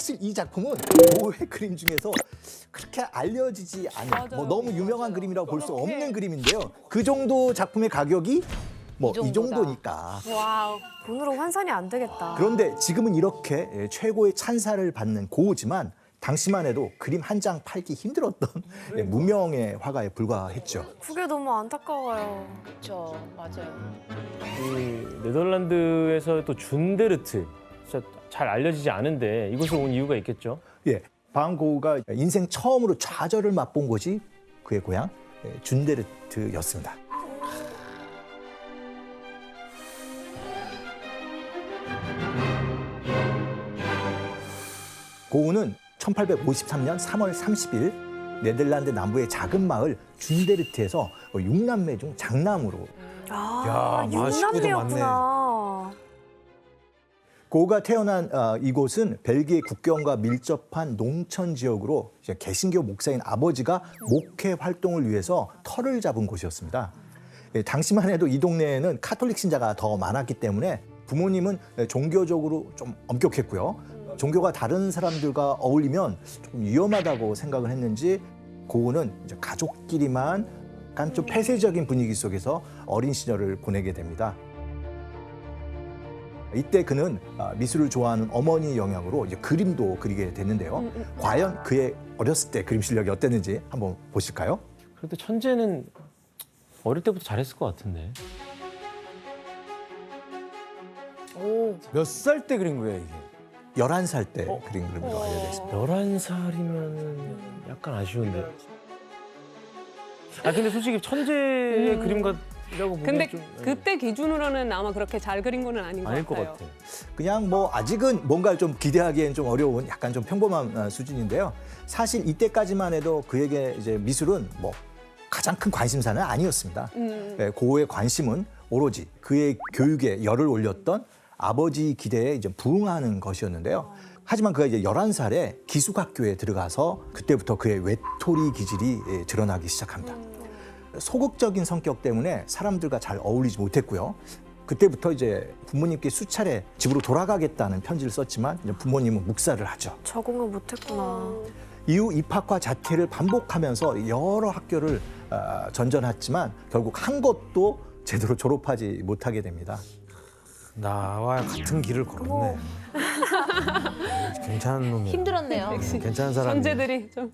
사실 이 작품은 고흐의 그림 중에서 그렇게 알려지지 않은 뭐 너무 유명한 그림이라고 볼 수 없는 그림인데요. 그 정도 작품의 가격이 뭐 이 정도니까. 와우. 돈으로 환산이 안 되겠다. 그런데 지금은 이렇게 최고의 찬사를 받는 고흐지만 당시만 해도 그림 한 장 팔기 힘들었던 무명의 화가에 불과했죠. 그게 너무 안타까워요. 그렇죠. 맞아요. 이 네덜란드에서 또 준데르트 진짜 잘 알려지지 않은데 이곳에 온 이유가 있겠죠? 예, 반 고흐가 인생 처음으로 좌절을 맛본 곳이 그의 고향 준데르트였습니다. 고흐는 1853년 3월 30일 네덜란드 남부의 작은 마을 준데르트에서 6남매 중 장남으로 아, 야, 식구도 육남매였구나. 고흐가 태어난 이곳은 벨기에 국경과 밀접한 농촌 지역으로 이제 개신교 목사인 아버지가 목회 활동을 위해서 터를 잡은 곳이었습니다. 예, 당시만 해도 이 동네에는 카톨릭 신자가 더 많았기 때문에 부모님은 종교적으로 좀 엄격했고요. 종교가 다른 사람들과 어울리면 좀 위험하다고 생각을 했는지 고흐는 이제 가족끼리만 약간 좀 폐쇄적인 분위기 속에서 어린 시절을 보내게 됩니다. 이때 그는 미술을 좋아하는 어머니 영향으로 이제 그림도 그리게 됐는데요. 과연 그의 어렸을 때 그림 실력이 어땠는지 한번 보실까요? 그래도 천재는 어릴 때부터 잘했을 것 같은데. 몇 살 때 그린 거예요, 이게? 11살 때 그린 그림으로 알려져 있습니다. 11살이면 약간 아쉬운데. 아 근데 솔직히 천재의 그림 같이라고 보면 근데 좀 그때 기준으로는 아마 그렇게 잘 그린 거는 아닌 것 아닐 것 같아요. 같아. 그냥 뭐 아직은 뭔가를 좀 기대하기엔 좀 어려운 약간 좀 평범한 수준인데요. 사실 이때까지만 해도 그에게 이제 미술은 뭐 가장 큰 관심사는 아니었습니다. 예, 고흐의 관심은 오로지 그의 교육에 열을 올렸던 아버지 기대에 이제 부응하는 것이었는데요. 하지만 그가 이제 11살에 기숙학교에 들어가서 그때부터 그의 외톨이 기질이 드러나기 시작합니다. 소극적인 성격 때문에 사람들과 잘 어울리지 못했고요. 그때부터 이제 부모님께 수차례 집으로 돌아가겠다는 편지를 썼지만 이제 부모님은 묵살을 하죠. 적응을 못했구나. 이후 입학과 자퇴를 반복하면서 여러 학교를 전전했지만 결국 한 곳도 제대로 졸업하지 못하게 됩니다. 나와 같은 길을 걸었네. 괜찮은 놈이야. 힘들었네요. 괜찮은 사람이. 천재들이 좀.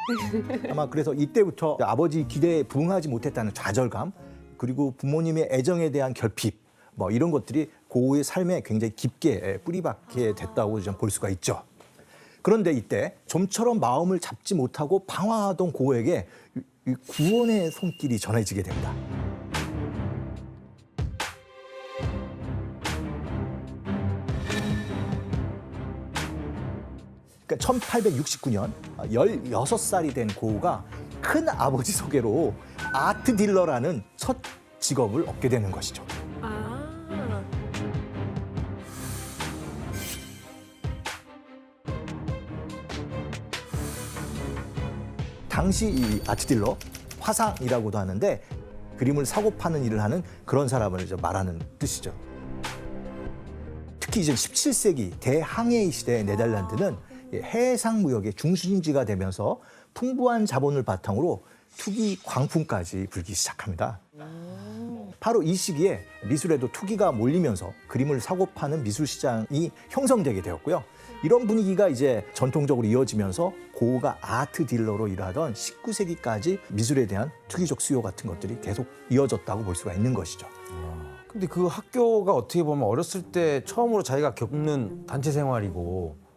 아마 그래서 이때부터 아버지 기대에 부응하지 못했다는 좌절감, 그리고 부모님의 애정에 대한 결핍, 뭐 이런 것들이 고흐의 삶에 굉장히 깊게 뿌리박게 됐다고 좀 볼 수가 있죠. 그런데 이때 좀처럼 마음을 잡지 못하고 방황하던 고흐에게 이 구원의 손길이 전해지게 됩니다. 그러니까 1869년 16살이 된 고흐가 큰 아버지 소개로 아트 딜러라는 첫 직업을 얻게 되는 것이죠. 아. 당시 이 아트 딜러, 화상이라고도 하는데 그림을 사고 파는 일을 하는 그런 사람을 이제 말하는 뜻이죠. 특히 이제 17세기 대항해 시대의 네덜란드는 해상 무역의 중심지가 되면서 풍부한 자본을 바탕으로 투기 광풍까지 불기 시작합니다. 바로 이 시기에 미술에도 투기가 몰리면서 그림을 사고 파는 미술 시장이 형성되게 되었고요. 이런 분위기가 이제 전통적으로 이어지면서 고흐가 아트 딜러로 일하던 19세기까지 미술에 대한 투기적 수요 같은 것들이 계속 이어졌다고 볼 수가 있는 것이죠. 근데 그 학교가 어떻게 보면 어렸을 때 처음으로 자기가 겪는 단체 생활이고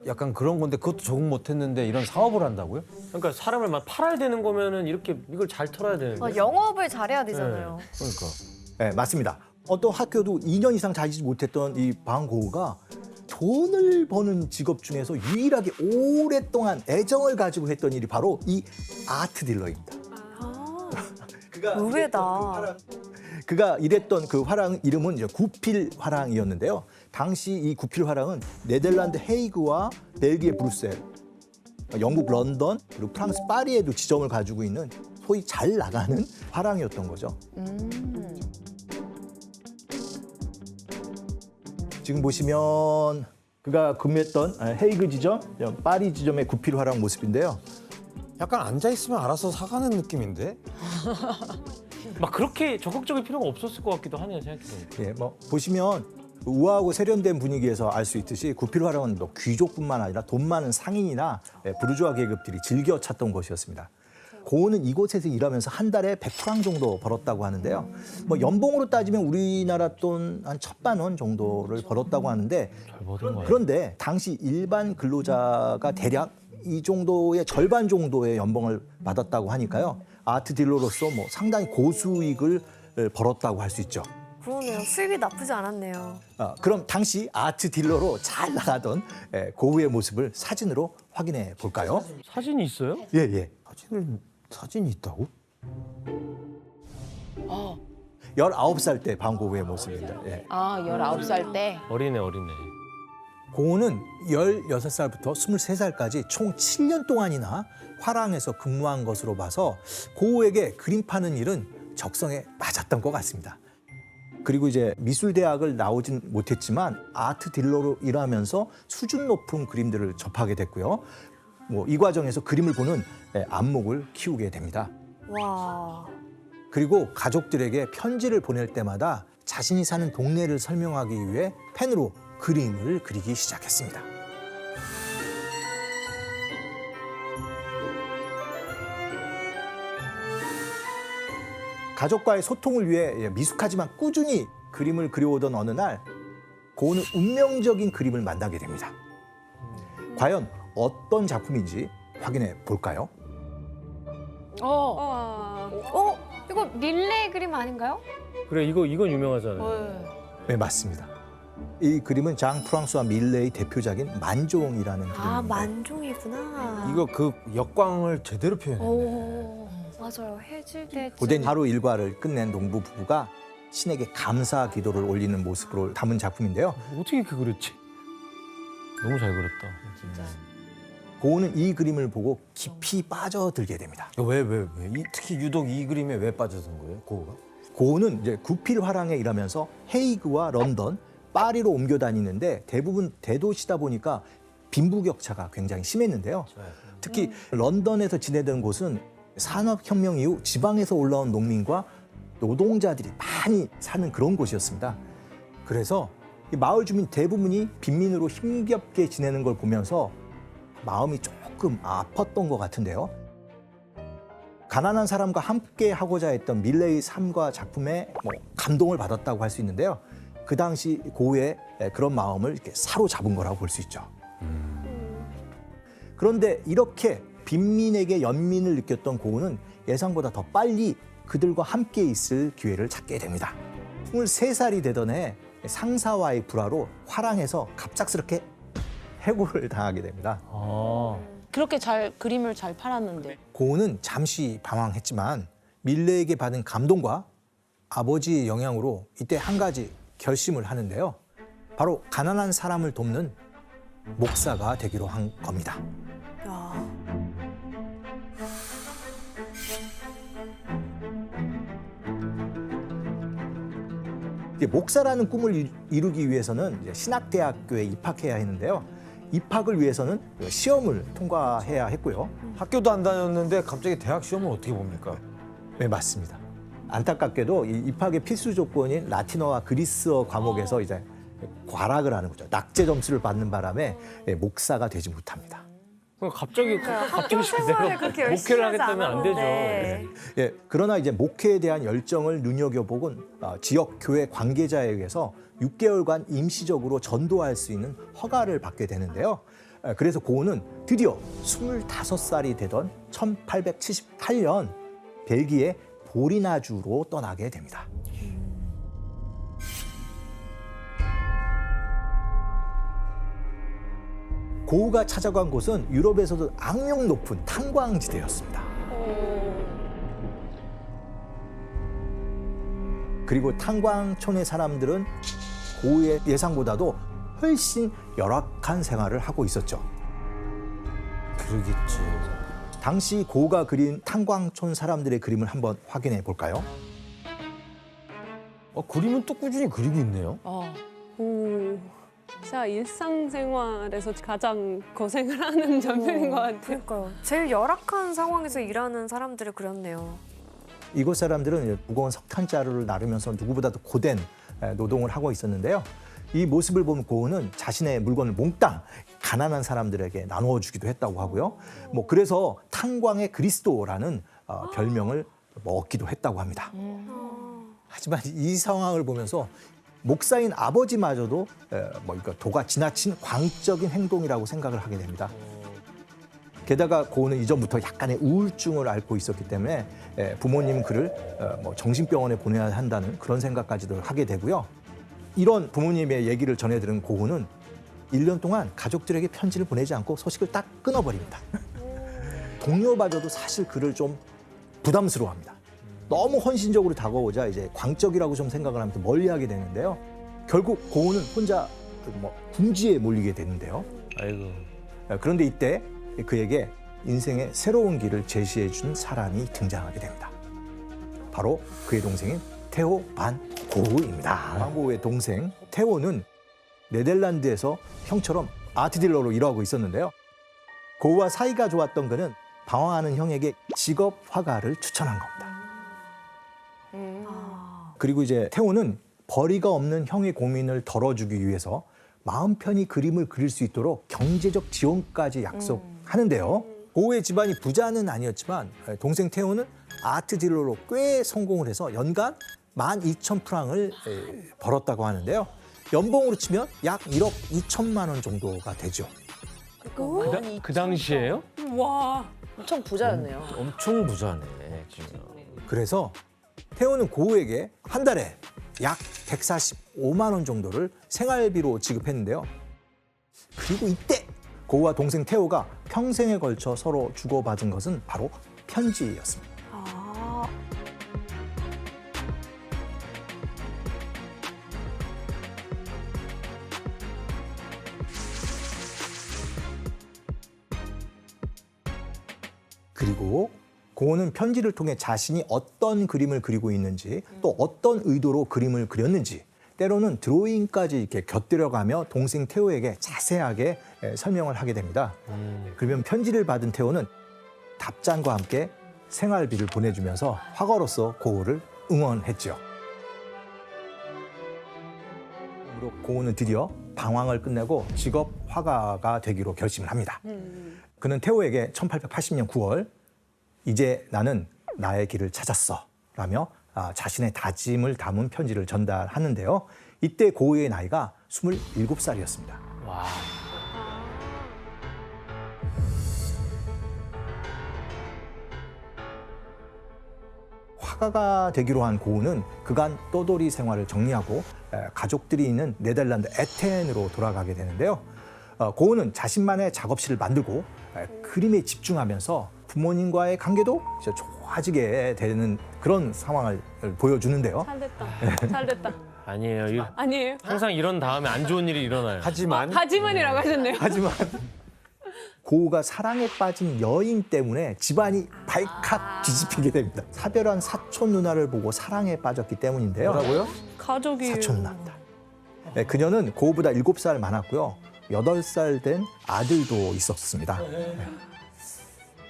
약간 그런 건데 그것도 적응 못했는데 이런 사업을 한다고요? 그러니까 사람을 막 팔아야 되는 거면은 이렇게 이걸 잘 털어야 되는데. 영업을 잘해야 되잖아요. 그러니까. 네, 맞습니다. 어떤 학교도 2년 이상 다니지 못했던 이 반 고흐가 돈을 버는 직업 중에서 유일하게 오랫동안 애정을 가지고 했던 일이 바로 이 아트 딜러입니다. 의외다. 그가 일했던 그 화랑 이름은 이제 구필 화랑이었는데요. 당시 이 구필 화랑은 네덜란드 헤이그와 벨기에 브뤼셀, 영국 런던, 그리고 프랑스 파리에도 지점을 가지고 있는 소위 잘 나가는 화랑이었던 거죠. 지금 보시면 그가 근무했던 헤이그 지점, 파리 지점의 구필 화랑 모습인데요. 약간 앉아 있으면 알아서 사가는 느낌인데. 막 그렇게 적극적일 필요가 없었을 것 같기도 하네요, 생각해보니까. 예, 뭐 보시면 우아하고 세련된 분위기에서 알 수 있듯이 구필 화랑은 뭐 귀족뿐만 아니라 돈 많은 상인이나 부르주아 계급들이 즐겨 찾던 곳이었습니다. 고은은 이곳에서 일하면서 한 달에 100프랑 정도 벌었다고 하는데요. 뭐 연봉으로 따지면 우리나라 돈 한 1,000만 원 정도를 벌었다고 하는데 잘 버는 거예요. 그런데 당시 일반 근로자가 대략 이 정도의 절반 정도의 연봉을 받았다고 하니까요. 아트 딜러로서 뭐 상당히 고수익을 벌었다고 할 수 있죠. 그러네요. 수입이 나쁘지 않았네요. 그럼 당시 아트 딜러로 잘 나가던 고우의 모습을 사진으로 확인해 볼까요? 사진이 있어요? 예, 예. 사진이 있다고? 19살 때 방고우의 모습입니다. 예. 아, 19살 때. 어리네. 고우는 16살부터 23살까지 총 7년 동안이나 화랑에서 근무한 것으로 봐서 고우에게 그림 파는 일은 적성에 맞았던 것 같습니다. 그리고 이제 미술대학을 나오진 못했지만 아트 딜러로 일하면서 수준 높은 그림들을 접하게 됐고요. 뭐 이 과정에서 그림을 보는 안목을 키우게 됩니다. 와. 그리고 가족들에게 편지를 보낼 때마다 자신이 사는 동네를 설명하기 위해 펜으로 그림을 그리기 시작했습니다. 가족과의 소통을 위해 미숙하지만 꾸준히 그림을 그려오던 어느 날 고은은 운명적인 그림을 만나게 됩니다. 과연 어떤 작품인지 확인해 볼까요? 이거 릴레이 그림 아닌가요? 그래, 이건 유명하잖아요. 네, 맞습니다. 이 그림은 장 프랑스와 밀레의 대표작인 만종이라는 그림입니다. 아, 만종이구나. 이거 그 역광을 제대로 표현해. 오, 맞아요. 해질대. 고된 하루 일과를 끝낸 농부 부부가 신에게 감사 기도를 올리는 모습으로 담은 작품인데요. 어떻게 이렇게 그렸지? 너무 잘 그렸다. 진짜. 고은은 이 그림을 보고 깊이 빠져들게 됩니다. 왜? 특히 유독 이 그림에 왜 빠져든 거예요, 고우가? 고은은 이제 구필 화랑에 일하면서 헤이그와 런던, 파리로 옮겨 다니는데 대부분 대도시다 보니까 빈부격차가 굉장히 심했는데요. 특히 런던에서 지내던 곳은 산업혁명 이후 지방에서 올라온 농민과 노동자들이 많이 사는 그런 곳이었습니다. 그래서 이 마을 주민 대부분이 빈민으로 힘겹게 지내는 걸 보면서 마음이 조금 아팠던 것 같은데요. 가난한 사람과 함께 하고자 했던 밀레의 삶과 작품에 감동을 받았다고 할 수 있는데요. 그 당시 고우의 그런 마음을 이렇게 사로잡은 거라고 볼 수 있죠. 그런데 이렇게 빈민에게 연민을 느꼈던 고우는 예상보다 더 빨리 그들과 함께 있을 기회를 찾게 됩니다. 23살이 되던 해 상사와의 불화로 화랑에서 갑작스럽게 해고를 당하게 됩니다. 그렇게 그림을 잘 팔았는데. 고우는 잠시 방황했지만 밀레에게 받은 감동과 아버지의 영향으로 이때 한 가지 결심을 하는데요. 바로 가난한 사람을 돕는 목사가 되기로 한 겁니다. 야. 이제 목사라는 꿈을 이루기 위해서는 이제 신학대학교에 입학해야 했는데요. 입학을 위해서는 시험을 통과해야 했고요. 학교도 안 다녔는데 갑자기 대학 시험을 어떻게 봅니까? 네, 맞습니다. 안타깝게도 이 입학의 필수 조건인 라틴어와 그리스어 과목에서 이제 과락을 하는 거죠. 낙제 점수를 받는 바람에 목사가 되지 못합니다. 갑자기 생활을 그렇게 열심히 목회를 하지 하겠다면 안 되죠. 않았는데. 예, 그러나 이제 목회에 대한 열정을 눈여겨보곤 지역 교회 관계자에 의해서 6개월간 임시적으로 전도할 수 있는 허가를 받게 되는데요. 그래서 고은은 드디어 25살이 되던 1878년 벨기에 보리나주로 떠나게 됩니다. 고우가 찾아간 곳은 유럽에서도 악명 높은 탄광지대였습니다. 그리고 탄광촌의 사람들은 고우의 예상보다도 훨씬 열악한 생활을 하고 있었죠. 그러겠지. 당시 고우가 그린 탄광촌 사람들의 그림을 한번 확인해 볼까요? 그림은 또 꾸준히 그리고 있네요. 오. 진짜 일상생활에서 가장 고생을 하는 장면인 것 같아요. 그러니까요. 제일 열악한 상황에서 일하는 사람들을 그렸네요. 이곳 사람들은 무거운 석탄 자루를 나르면서 누구보다도 고된 노동을 하고 있었는데요. 이 모습을 보면 고은은 자신의 물건을 몽땅 가난한 사람들에게 나누어 주기도 했다고 하고요. 뭐 그래서 탄광의 그리스도라는 별명을 얻기도 했다고 합니다. 하지만 이 상황을 보면서 목사인 아버지마저도 도가 지나친 광적인 행동이라고 생각을 하게 됩니다. 게다가 고은은 이전부터 약간의 우울증을 앓고 있었기 때문에 부모님 그를 정신병원에 보내야 한다는 그런 생각까지도 하게 되고요. 이런 부모님의 얘기를 전해 들은 고은은 1년 동안 가족들에게 편지를 보내지 않고 소식을 딱 끊어버립니다. 동료마저도 사실 그를 좀 부담스러워합니다. 너무 헌신적으로 다가오자 이제 광적이라고 좀 생각을 하면서 멀리하게 되는데요. 결국 고은은 혼자 궁지에 몰리게 되는데요. 아이고. 그런데 이때 그에게 인생의 새로운 길을 제시해 준 사람이 등장하게 됩니다. 바로 그의 동생인 테오 반 고흐입니다. 반 고흐의 동생 테오는 네덜란드에서 형처럼 아트 딜러로 일하고 있었는데요. 고흐와 사이가 좋았던 그는 방황하는 형에게 직업 화가를 추천한 겁니다. 그리고 이제 테오는 벌이가 없는 형의 고민을 덜어주기 위해서 마음 편히 그림을 그릴 수 있도록 경제적 지원까지 약속하는데요. 고흐의 집안이 부자는 아니었지만 동생 테오는 아트 딜러로 꽤 성공을 해서 연간 12,000프랑을 벌었다고 하는데요. 연봉으로 치면 약 1억 2천만 원 정도가 되죠. 그 당시에요? 와, 엄청 부자였네요. 엄청 부자네, 진짜. 그래서 태호는 고흐에게 한 달에 약 145만 원 정도를 생활비로 지급했는데요. 그리고 이때 고흐와 동생 태호가 평생에 걸쳐 서로 주고받은 것은 바로 편지였습니다. 그리고 고흐는 편지를 통해 자신이 어떤 그림을 그리고 있는지 또 어떤 의도로 그림을 그렸는지 때로는 드로잉까지 이렇게 곁들여가며 동생 테오에게 자세하게 설명을 하게 됩니다. 그러면 편지를 받은 테오는 답장과 함께 생활비를 보내주면서 화가로서 고흐를 응원했죠. 고흐는 드디어 방황을 끝내고 직업 화가가 되기로 결심을 합니다. 그는 테오에게 1880년 9월 이제 나는 나의 길을 찾았어 라며 자신의 다짐을 담은 편지를 전달하는데요. 이때 고흐의 나이가 27살이었습니다. 와. 화가가 되기로 한 고흐는 그간 떠돌이 생활을 정리하고 가족들이 있는 네덜란드 에텐으로 돌아가게 되는데요. 고흐는 자신만의 작업실을 만들고 그림에 집중하면서 부모님과의 관계도 좋아지게 되는 그런 상황을 보여주는데요. 잘 됐다. 잘 됐다. 아니에요. 아니에요. 항상 이런 다음에 안 좋은 일이 일어나요. 하지만이라고 하셨네요. 하지만 고흐가 사랑에 빠진 여인 때문에 집안이 발칵 뒤집히게 됩니다. 사별한 사촌 누나를 보고 사랑에 빠졌기 때문인데요. 뭐라고요? 가족이 사촌 누나입니다. 네, 그녀는 고흐보다 7살 많았고요. 8살 된 아들도 있었습니다. 네.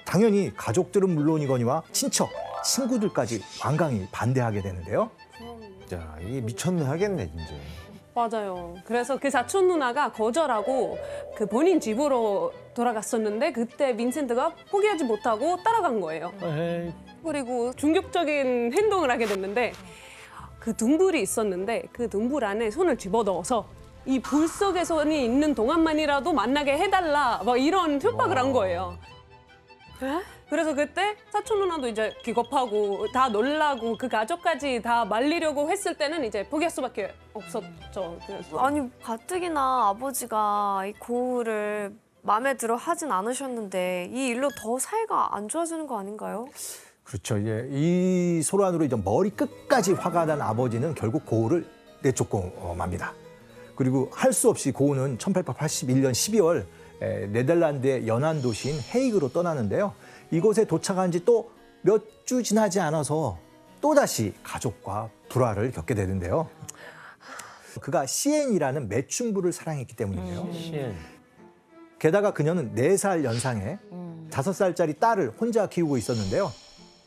당연히 가족들은 물론이거니와 친척, 친구들까지 완강히 반대하게 되는데요. 야, 이게 미쳤네 하겠네, 진짜. 맞아요. 그래서 그 사촌 누나가 거절하고 그 본인 집으로 돌아갔었는데 그때 빈센트가 포기하지 못하고 따라간 거예요. 에이, 그리고 충격적인 행동을 하게 됐는데 그 등불이 있었는데 그 등불 안에 손을 집어넣어서 이 불 속에 손이 있는 동안만이라도 만나게 해달라 막 이런 협박을 한 거예요. 그래서 그때 사촌 누나도 이제 기겁하고 다 놀라고 그 가족까지 다 말리려고 했을 때는 이제 포기할 수밖에 없었죠. 그래서 아니 가뜩이나 아버지가 이 고흐를 마음에 들어 하진 않으셨는데 이 일로 더 사이가 안 좋아지는 거 아닌가요? 그렇죠. 예, 이 소란으로 이제 머리 끝까지 화가 난 아버지는 결국 고흐를 내쫓고 맙니다. 그리고 할 수 없이 고흐는 1881년 12월 네덜란드의 연안 도시인 헤이그로 떠나는데요. 이곳에 도착한 지 또 몇 주 지나지 않아서 또다시 가족과 불화를 겪게 되는데요. 그가 시엔이라는 매춘부를 사랑했기 때문인데요. 시엔. 게다가 그녀는 4살 연상의 5살짜리 딸을 혼자 키우고 있었는데요.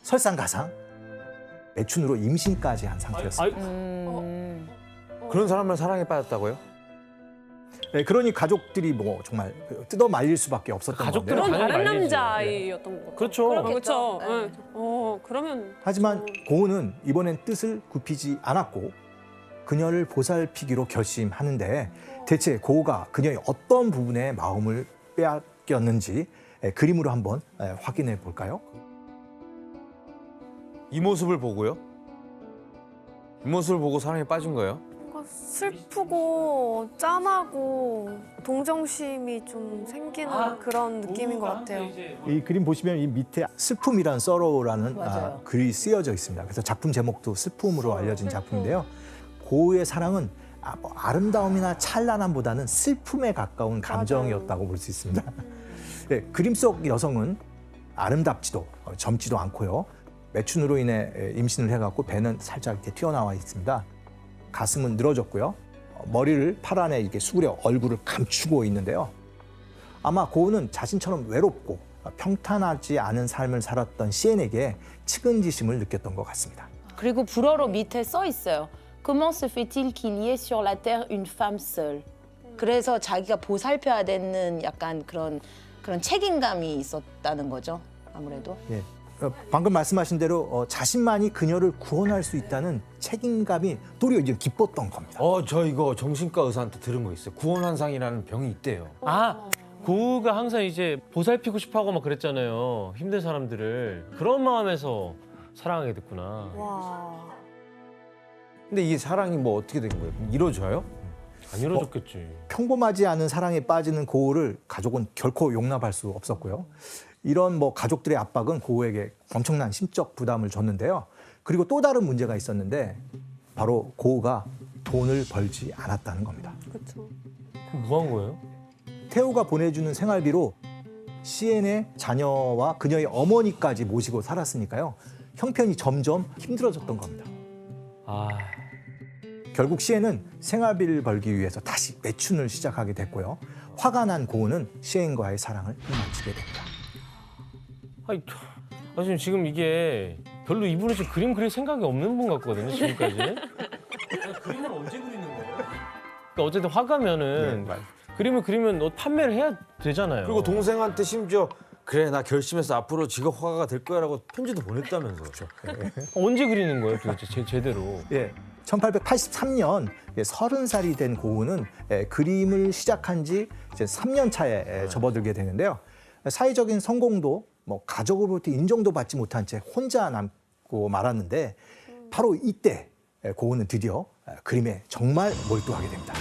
설상가상 매춘으로 임신까지 한 상태였습니다. 그런 사람을 사랑에 빠졌다고요? 네, 그러니 가족들이 뭐 정말 뜯어 말릴 수밖에 없었던 가족들은 건데요. 그런 당연히 다른 말리지. 남자아이였던 거죠. 그렇죠. 그렇죠. 네. 네. 그러면 하지만 고은은 이번엔 뜻을 굽히지 않았고 그녀를 보살피기로 결심하는데 대체 고우가 그녀의 어떤 부분에 마음을 빼앗겼는지 그림으로 한번 확인해 볼까요? 이 모습을 보고요? 이 모습을 보고 사랑에 빠진 거예요? 뭔가 슬프고 짠하고 동정심이 좀 생기는 그런 느낌인 것 같아요. 이 그림 보시면 이 밑에 슬픔이란 sorrow라는 맞아요. 글이 쓰여져 있습니다. 그래서 작품 제목도 슬픔으로 알려진 작품인데요. 고우의 사랑은 뭐 아름다움이나 찬란함보다는 슬픔에 가까운 감정이었다고 볼 수 있습니다. 네, 그림 속 여성은 아름답지도 젊지도 않고요. 매춘으로 인해 임신을 해갖고 배는 살짝 이렇게 튀어나와 있습니다. 가슴은 늘어졌고요. 머리를 팔 안에 이렇게 수그려 얼굴을 감추고 있는데요. 아마 고은은 자신처럼 외롭고 평탄하지 않은 삶을 살았던 시엔에게 측은지심을 느꼈던 것 같습니다. 그리고 불어로 밑에 써 있어요. Comment se fait-il qu'il y ait sur la terre une femme seule? 그래서 자기가 보살펴야 되는 약간 그런 책임감이 있었다는 거죠. 아무래도. 예. 방금 말씀하신 대로 자신만이 그녀를 구원할 수 있다는 책임감이 도리어 이제 기뻤던 겁니다. 저 이거 정신과 의사한테 들은 거 있어요. 구원환상이라는 병이 있대요. 아, 고우가 항상 이제 보살피고 싶어하고 막 그랬잖아요. 힘든 사람들을. 그런 마음에서 사랑하게 됐구나. 와. 근데 이게 사랑이 뭐 어떻게 된 거예요? 이루어져요? 안 이루어졌겠지. 평범하지 않은 사랑에 빠지는 고우를 가족은 결코 용납할 수 없었고요. 이런 뭐 가족들의 압박은 고우에게 엄청난 심적 부담을 줬는데요. 그리고 또 다른 문제가 있었는데 바로 고우가 돈을 벌지 않았다는 겁니다. 그렇죠. 그럼 뭐 한 거예요? 태우가 보내주는 생활비로 시엔의 자녀와 그녀의 어머니까지 모시고 살았으니까요. 형편이 점점 힘들어졌던 겁니다. 아, 결국 시엔은 생활비를 벌기 위해서 다시 매춘을 시작하게 됐고요. 화가 난 고은은 시엔과의 사랑을 마치게 됩니다. 아니, 지금 이게 별로 이분은 지금 그림 그릴 생각이 없는 분 같거든요, 지금까지. 그림을 언제 그리는 거예요? 그러니까 어쨌든 화가면은 그림을 그리면 판매를 해야 되잖아요. 그리고 동생한테 심지어 그래 나 결심해서 앞으로 직업 화가가 될 거야라고 편지도 보냈다면서요. 언제 그리는 거예요, 도대체 제대로? 예, 1883년 30살이 된 고은은 그림을 시작한 지 이제 3년 차에 접어들게 되는데요. 사회적인 성공도 뭐 가족으로부터 인정도 받지 못한 채 혼자 남고 말았는데 바로 이때 고은은 드디어 그림에 정말 몰두하게 됩니다.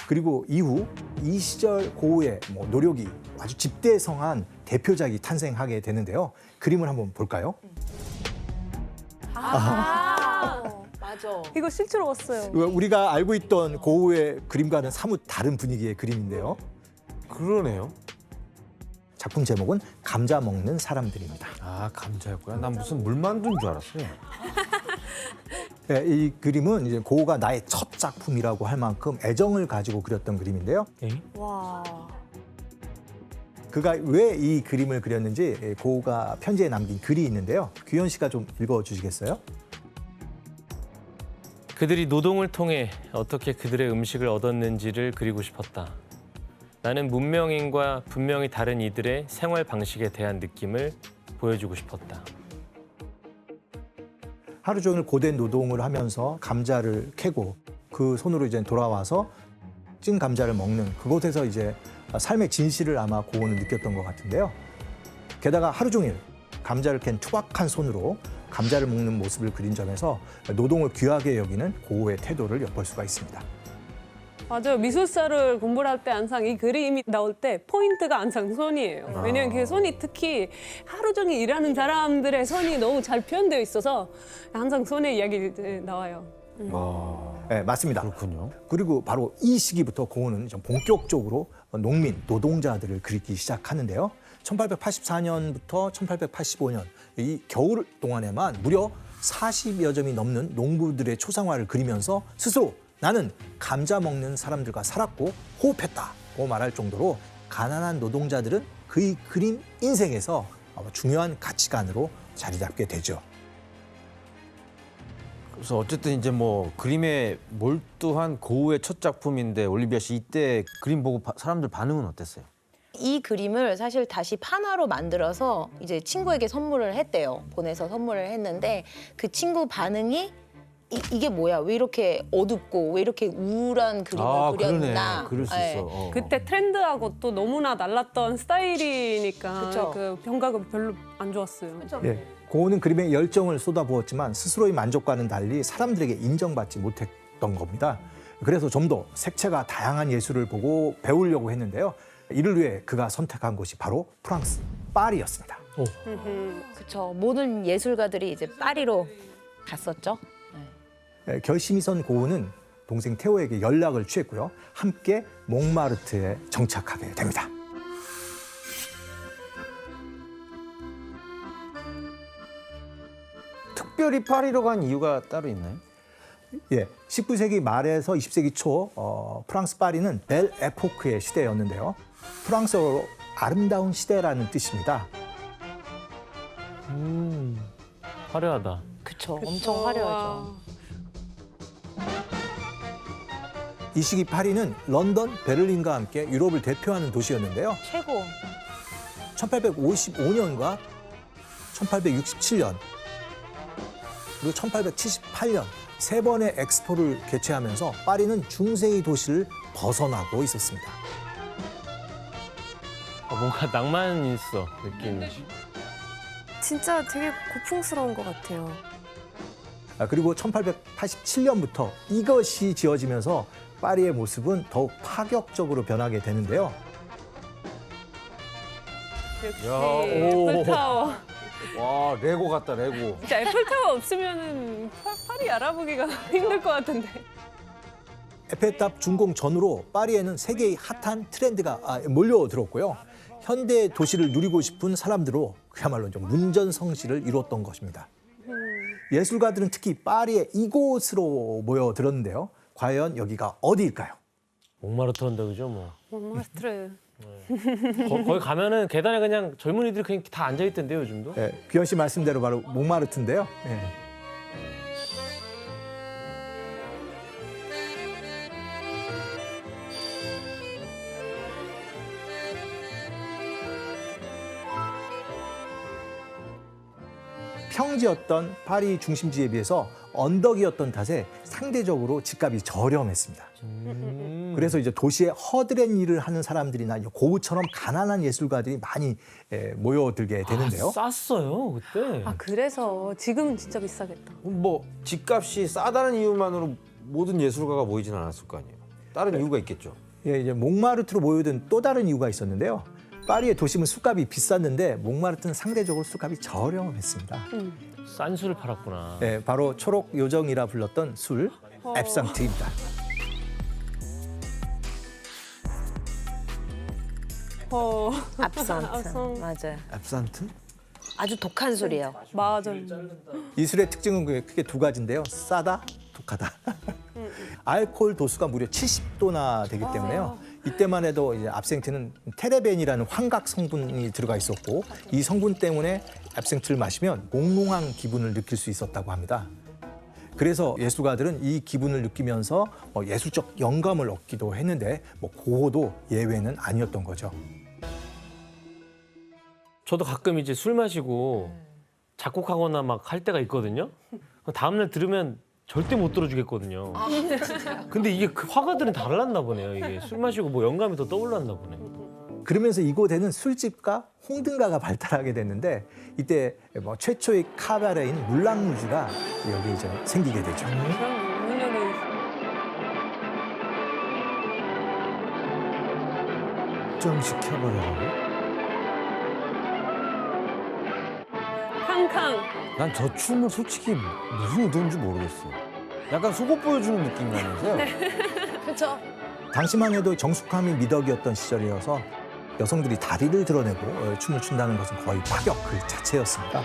그리고 이후 이 시절 고우의 뭐 노력이 아주 집대성한 대표작이 탄생하게 되는데요. 그림을 한번 볼까요? 맞아. 이거 실제로 봤어요. 우리가 알고 있던 고우의 그림과는 사뭇 다른 분위기의 그림인데요. 그러네요. 작품 제목은 감자 먹는 사람들입니다. 아 감자였구나. 난 무슨 물만두인 줄 알았어요. 네, 이 그림은 이제 고우가 나의 첫 작품이라고 할 만큼 애정을 가지고 그렸던 그림인데요. 와. 그가 왜 이 그림을 그렸는지 고우가 편지에 남긴 글이 있는데요. 규현 씨가 좀 읽어주시겠어요? 그들이 노동을 통해 어떻게 그들의 음식을 얻었는지를 그리고 싶었다. 나는 문명인과 분명히 다른 이들의 생활 방식에 대한 느낌을 보여주고 싶었다. 하루 종일 고된 노동을 하면서 감자를 캐고 그 손으로 이제 돌아와서 찐 감자를 먹는 그곳에서 이제 삶의 진실을 아마 고우는 느꼈던 것 같은데요. 게다가 하루 종일 감자를 캔 투박한 손으로 감자를 먹는 모습을 그린 점에서 노동을 귀하게 여기는 고우의 태도를 엿볼 수가 있습니다. 맞아요. 미술사를 공부를 할 때 항상 이 그림이 나올 때 포인트가 항상 손이에요. 왜냐면 그 손이 특히 하루 종일 일하는 사람들의 손이 너무 잘 표현되어 있어서 항상 손의 이야기 나와요. 네, 맞습니다. 그렇군요. 그리고 바로 이 시기부터 고우는 좀 본격적으로 농민, 노동자들을 그리기 시작하는데요. 1884년부터 1885년 이 겨울 동안에만 무려 40여 점이 넘는 농부들의 초상화를 그리면서 스스로 나는 감자 먹는 사람들과 살았고 호흡했다고 말할 정도로 가난한 노동자들은 그의 그림 인생에서 중요한 가치관으로 자리 잡게 되죠. 그래서 어쨌든 이제 뭐 그림에 몰두한 고흐의 첫 작품인데 올리비아 씨 이때 그림 보고 사람들 반응은 어땠어요? 이 그림을 사실 다시 판화로 만들어서 이제 친구에게 선물을 했대요. 보내서 선물을 했는데 그 친구 반응이 이게 뭐야? 왜 이렇게 어둡고 왜 이렇게 우울한 그림을 그렸나? 그러네. 그럴 수 네. 있어. 그때 트렌드하고 또 너무나 달랐던 스타일이니까 그쵸. 그 평가가 별로 안 좋았어요. 예, 고흐는 그림에 열정을 쏟아부었지만 스스로의 만족과는 달리 사람들에게 인정받지 못했던 겁니다. 그래서 좀 더 색채가 다양한 예술을 보고 배우려고 했는데요. 이를 위해 그가 선택한 곳이 바로 프랑스 파리였습니다. 그렇죠. 모든 예술가들이 이제 파리로 갔었죠. 결심이 선 고흐는 동생 테오에게 연락을 취했고요. 함께 몽마르트에 정착하게 됩니다. 특별히 파리로 간 이유가 따로 있나요? 예, 19세기 말에서 20세기 초 프랑스 파리는 벨 에포크의 시대였는데요. 프랑스어로 아름다운 시대라는 뜻입니다. 화려하다. 그렇죠. 엄청 화려하죠. 이 시기 파리는 런던, 베를린과 함께 유럽을 대표하는 도시였는데요. 최고. 1855년과 1867년 그리고 1878년 세 번의 엑스포를 개최하면서 파리는 중세의 도시를 벗어나고 있었습니다. 뭔가 낭만 있어 느낌이. 진짜 되게 고풍스러운 것 같아요. 그리고 1887년부터 이것이 지어지면서 파리의 모습은 더욱 파격적으로 변하게 되는데요. 역시 오. 애플타워. 와 레고 같다 레고. 진짜 애플타워 없으면은 파리 알아보기가 힘들 것 같은데. 에펠탑 준공 전후로 파리에는 세계의 핫한 트렌드가 몰려들었고요. 현대 도시를 누리고 싶은 사람들로 그야말로 좀 문전성시를 이뤘던 것입니다. 예술가들은 특히 파리의 이곳으로 모여들었는데요. 과연 여기가 어디일까요? 몽마르트 한다 그죠 뭐. 몽마르트르. 거기 가면은 계단에 그냥 젊은이들이 그냥 다 앉아 있던데요 요즘도. 예, 규현 씨 말씀대로 바로 몽마르트인데요. 예. 평지였던 파리 중심지에 비해서 언덕이었던 탓에 상대적으로 집값이 저렴했습니다. 그래서 이제 도시에 허드렛 일을 하는 사람들이나 고흐처럼 가난한 예술가들이 많이 모여들게 되는데요. 쌌어요 그때. 아 그래서 지금은 진짜 비싸겠다. 뭐 집값이 싸다는 이유만으로 모든 예술가가 모이진 않았을 거 아니에요. 다른 이유가 있겠죠. 예, 이제 몽마르트로 모여든 또 다른 이유가 있었는데요. 파리의 도심은 술값이 비쌌는데 몽마르트는 상대적으로 술값이 저렴했습니다. 싼 술을 팔았구나. 예, 바로 초록 요정이라 불렀던 술 앱상트입니다. 압산트. 압산. 맞아요. 앱산트? 아주 독한 술이에요. 맞아. 이 술의 특징은 크게 두 가지인데요. 싸다, 독하다. 알코올 도수가 무려 70도나 되기 때문에요. 이때만 해도 이제 압생트는 테레벤이라는 환각 성분이 들어가 있었고 이 성분 때문에 압생트를 마시면 몽롱한 기분을 느낄 수 있었다고 합니다. 그래서 예술가들은 이 기분을 느끼면서 예술적 영감을 얻기도 했는데 고흐도 예외는 아니었던 거죠. 저도 가끔 이제 술 마시고 작곡하거나 막 할 때가 있거든요. 다음날 들으면 절대 못 들어주겠거든요. 근데 이게 그 화가들은 달랐나 보네요. 이게 술 마시고 뭐 영감이 더 떠올랐나 보네. 그러면서 이곳에는 술집과 홍등가가 발달하게 됐는데 이때 최초의 카바레인 물랑루즈가 여기 이제 생기게 되죠. 그럼 문열이 좀 시켜버려라고? 캉캉. 난 저 춤을 솔직히 무슨 의도인지 모르겠어. 약간 속옷 보여주는 느낌 나면서요. 그렇죠. 당시만 해도 정숙함이 미덕이었던 시절이어서 여성들이 다리를 드러내고 춤을 춘다는 것은 거의 파격 그 자체였습니다.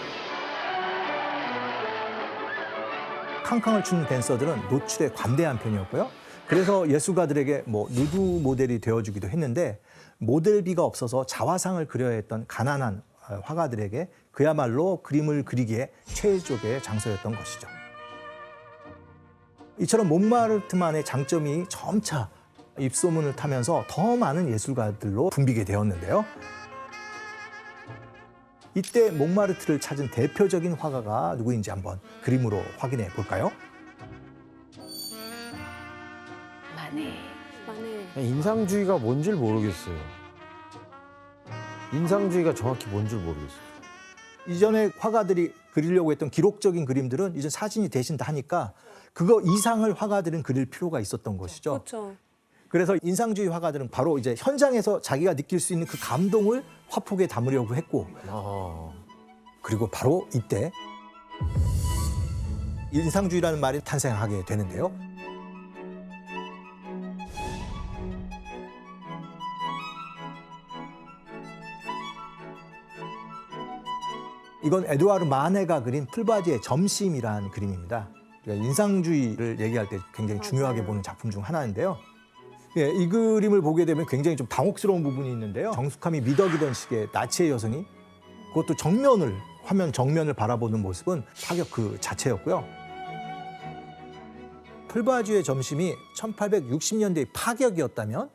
캉캉을 추는 댄서들은 노출에 관대한 편이었고요. 그래서 예술가들에게 뭐 누드 모델이 되어주기도 했는데 모델비가 없어서 자화상을 그려야 했던 가난한 화가들에게 그야말로 그림을 그리기에 최적의 장소였던 것이죠. 이처럼 몽마르트만의 장점이 점차 입소문을 타면서 더 많은 예술가들로 붐비게 되었는데요. 이때 몽마르트를 찾은 대표적인 화가가 누구인지 한번 그림으로 확인해 볼까요? 마네. 인상주의가 뭔지 모르겠어요. 인상주의가 정확히 뭔지 모르겠어요. 이전에 화가들이 그리려고 했던 기록적인 그림들은 이제 사진이 대신 다 하니까 그거 이상을 화가들은 그릴 필요가 있었던 것이죠. 그렇죠. 그래서 인상주의 화가들은 바로 이제 현장에서 자기가 느낄 수 있는 그 감동을 화폭에 담으려고 했고, 그리고 바로 이때 인상주의라는 말이 탄생하게 되는데요. 이건 에드와르 마네가 그린 풀바지의 점심이라는 그림입니다. 인상주의를 얘기할 때 굉장히 중요하게 보는 작품 중 하나인데요. 예, 이 그림을 보게 되면 굉장히 좀 당혹스러운 부분이 있는데요. 정숙함이 미덕이던 시기에 나치의 여성이 그것도 화면 정면을 바라보는 모습은 파격 그 자체였고요. 풀바지의 점심이 1860년대의 파격이었다면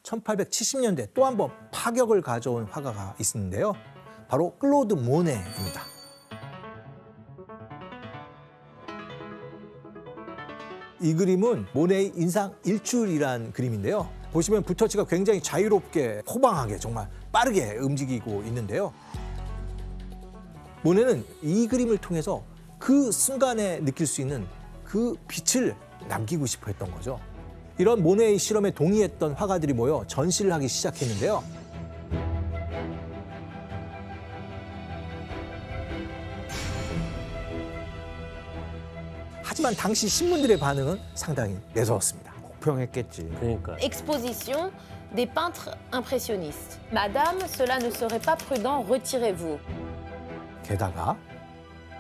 1870년대 또 한 번 파격을 가져온 화가가 있는데요. 바로 클로드 모네입니다. 이 그림은 모네의 인상 일출이란 그림인데요. 보시면 붓터치가 굉장히 자유롭게 호방하게 정말 빠르게 움직이고 있는데요. 모네는 이 그림을 통해서 그 순간에 느낄 수 있는 그 빛을 남기고 싶어 했던 거죠. 이런 모네의 실험에 동의했던 화가들이 모여 전시를 하기 시작했는데요. 하지만 당시 신문들의 반응은 상당히 매서웠습니다. 혹평했겠지. 그러니까. Exposition des peintres impressionnistes. Madame, cela ne serait pas prudent, retirez-vous. 게다가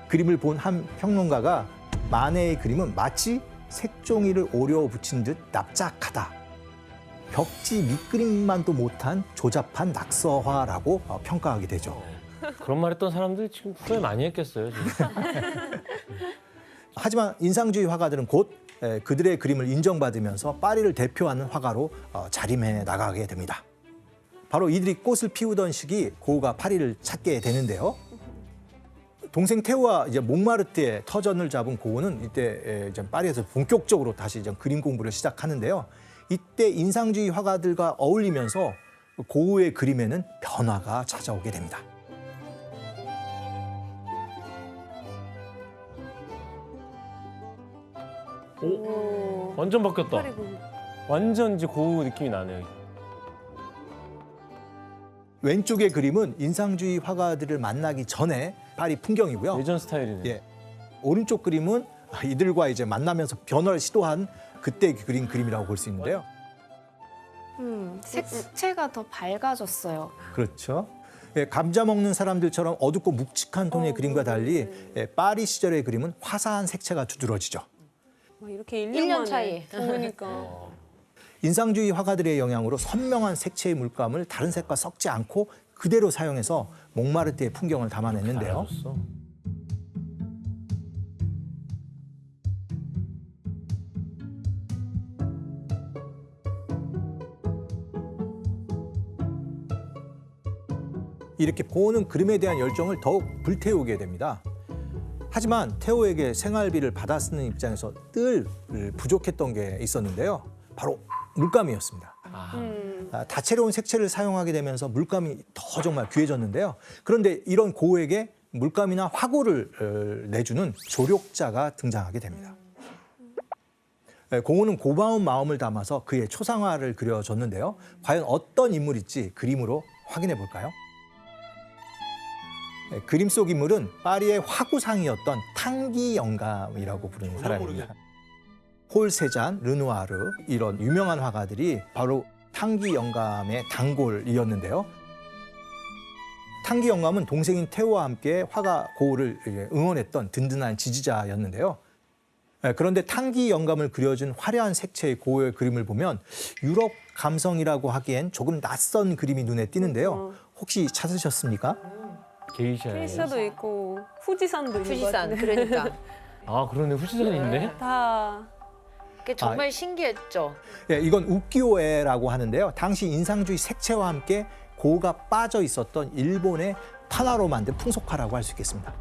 그림을 본 한 평론가가 마네의 그림은 마치 색종이를 오려 붙인 듯 납작하다. 벽지 밑그림만도 못한 조잡한 낙서화라고 평가하게 되죠. 그런 말 했던 사람들이 지금 후회 많이 했겠어요. 지금. 하지만 인상주의 화가들은 곧 그들의 그림을 인정받으면서 파리를 대표하는 화가로 자림해 나가게 됩니다. 바로 이들이 꽃을 피우던 시기 고흐가 파리를 찾게 되는데요. 동생 테오와 이제 몽마르트의 터전을 잡은 고흐는 이때 이제 파리에서 본격적으로 다시 이제 그림 공부를 시작하는데요. 이때 인상주의 화가들과 어울리면서 고흐의 그림에는 변화가 찾아오게 됩니다. 오, 완전 바뀌었다. 그리고 완전 이제 고흐 느낌이 나네요. 왼쪽의 그림은 인상주의 화가들을 만나기 전에 파리 풍경이고요. 예전 스타일이네. 예. 오른쪽 그림은 이들과 이제 만나면서 변화를 시도한 그때 그린 그림이라고 볼 수 있는데요. 색채가 더 밝아졌어요. 그렇죠. 예, 감자 먹는 사람들처럼 어둡고 묵직한 톤의 그림과 달리 파리 시절의 그림은 화사한 색채가 두드러지죠. 막 이렇게 1년 1년 만에. 차이. 그러니까. 인상주의 화가들의 영향으로 선명한 색채의 물감을 다른 색과 섞지 않고 그대로 사용해서 몽마르트의 풍경을 담아냈는데요. 달라졌어. 이렇게 고흐는 그림에 대한 열정을 더욱 불태우게 됩니다. 하지만 테오에게 생활비를 받아 쓰는 입장에서 늘 부족했던 게 있었는데요. 바로 물감이었습니다. 다채로운 색채를 사용하게 되면서 물감이 더 정말 귀해졌는데요. 그런데 이런 고흐에게 물감이나 화구를 내주는 조력자가 등장하게 됩니다. 고흐는 고마운 마음을 담아서 그의 초상화를 그려줬는데요. 과연 어떤 인물일지 그림으로 확인해 볼까요? 그림 속 인물은 파리의 화구상이었던 탕기 영감이라고 부르는 사람입니다. 폴 세잔, 르누아르 이런 유명한 화가들이 바로 탕기 영감의 단골이었는데요. 탕기 영감은 동생인 태호와 함께 화가 고우를 응원했던 든든한 지지자였는데요. 그런데 탕기 영감을 그려준 화려한 색채의 고우의 그림을 보면 유럽 감성이라고 하기엔 조금 낯선 그림이 눈에 띄는데요. 혹시 찾으셨습니까? 게이샤. 페이스도 있고 후지산도 있는 것 후지산 같은데. 그러니까 아 그러네 후지산이 있네. 다 그게 정말 신기했죠. 예, 이건 우키요에라고 하는데요. 당시 인상주의 색채와 함께 고우가 빠져 있었던 일본의 판화로 만든 풍속화라고 할 수 있겠습니다.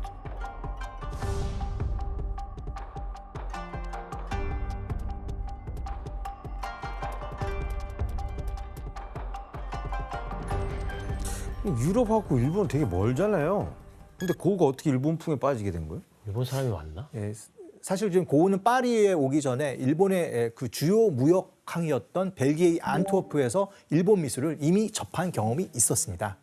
유럽하고 일본 되게 멀잖아요. 근데 고우가 어떻게 일본풍에 빠지게 된 거예요? 일본 사람이 왔나? 예, 사실 지금 고우는 파리에 오기 전에 일본의 그 주요 무역항이었던 벨기에의 안트워프에서 일본 미술을 이미 접한 경험이 있었습니다.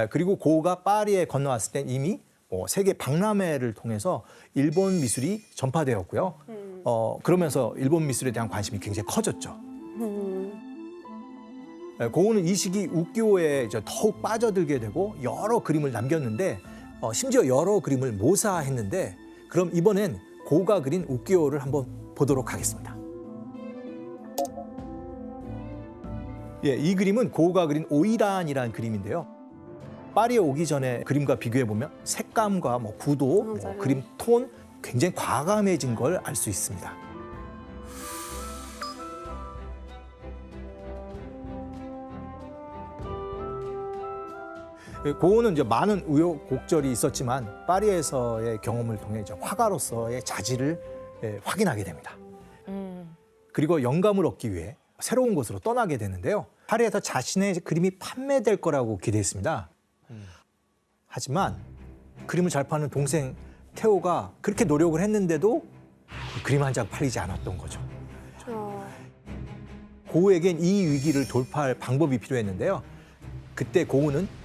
그리고 고우가 파리에 건너왔을 땐 이미 세계 박람회를 통해서 일본 미술이 전파되었고요. 그러면서 일본 미술에 대한 관심이 굉장히 커졌죠. 고우는 이 시기 우키요에 이제 더욱 빠져들게 되고 여러 그림을 남겼는데 심지어 여러 그림을 모사했는데 그럼 이번엔 고우가 그린 우키요를 한번 보도록 하겠습니다. 예, 이 그림은 고우가 그린 오이란이라는 그림인데요. 파리에 오기 전에 그림과 비교해 보면 색감과 구도, 맞아요. 그림 톤 굉장히 과감해진 걸 알 수 있습니다. 고우는 이제 많은 우여곡절이 있었지만 파리에서의 경험을 통해 이제 화가로서의 자질을 확인하게 됩니다. 그리고 영감을 얻기 위해 새로운 곳으로 떠나게 되는데요. 파리에서 자신의 그림이 판매될 거라고 기대했습니다. 하지만 그림을 잘 파는 동생 태호가 그렇게 노력을 했는데도 그림 한 장 팔리지 않았던 거죠. 고우에겐 이 위기를 돌파할 방법이 필요했는데요. 그때 고우는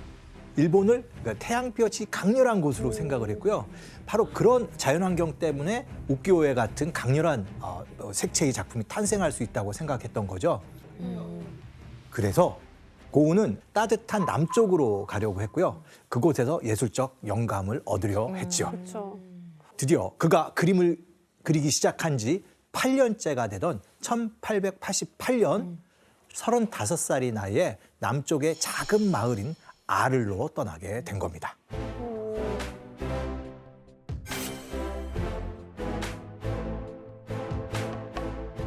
일본을 그러니까 태양빛이 강렬한 곳으로 생각을 했고요. 바로 그런 자연환경 때문에 우키요에 같은 강렬한 색채의 작품이 탄생할 수 있다고 생각했던 거죠. 그래서 고우는 따뜻한 남쪽으로 가려고 했고요. 그곳에서 예술적 영감을 얻으려 했죠. 그렇죠. 드디어 그가 그림을 그리기 시작한 지 8년째가 되던 1888년 35살의 나이에 남쪽의 작은 마을인 아를로 떠나게 된 겁니다.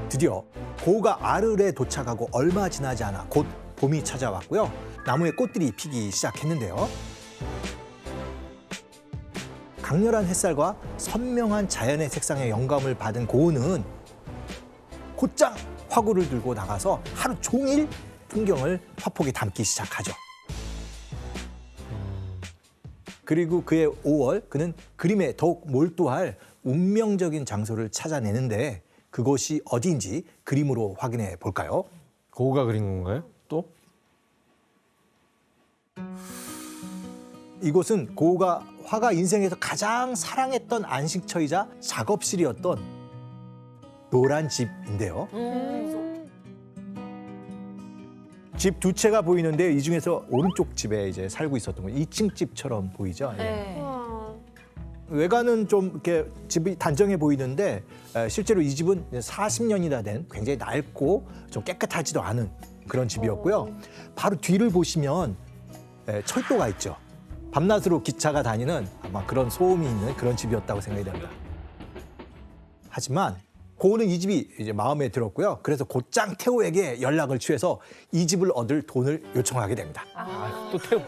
드디어 고우가 아를에 도착하고 얼마 지나지 않아 곧 봄이 찾아왔고요. 나무에 꽃들이 피기 시작했는데요. 강렬한 햇살과 선명한 자연의 색상의 영감을 받은 고우는 곧장 화구를 들고 나가서 하루 종일 풍경을 화폭에 담기 시작하죠. 그리고 그해 5월 그는 그림에 더욱 몰두할 운명적인 장소를 찾아내는데 그곳이 어디인지 그림으로 확인해 볼까요? 고우가 그린 건가요? 또? 이곳은 고우가 화가 인생에서 가장 사랑했던 안식처이자 작업실이었던 노란 집인데요. 집 두 채가 보이는데 이 중에서 오른쪽 집에 이제 살고 있었던 거 2층 집처럼 보이죠. 예. 네. 외관은 좀 이렇게 집이 단정해 보이는데 실제로 이 집은 40년이나 된 굉장히 낡고 좀 깨끗하지도 않은 그런 집이었고요. 바로 뒤를 보시면 철도가 있죠. 밤낮으로 기차가 다니는 아마 그런 소음이 있는 그런 집이었다고 생각이 됩니다. 하지만 고우는 이 집이 이제 마음에 들었고요. 그래서 곧장 태호에게 연락을 취해서 이 집을 얻을 돈을 요청하게 됩니다. 또 태우.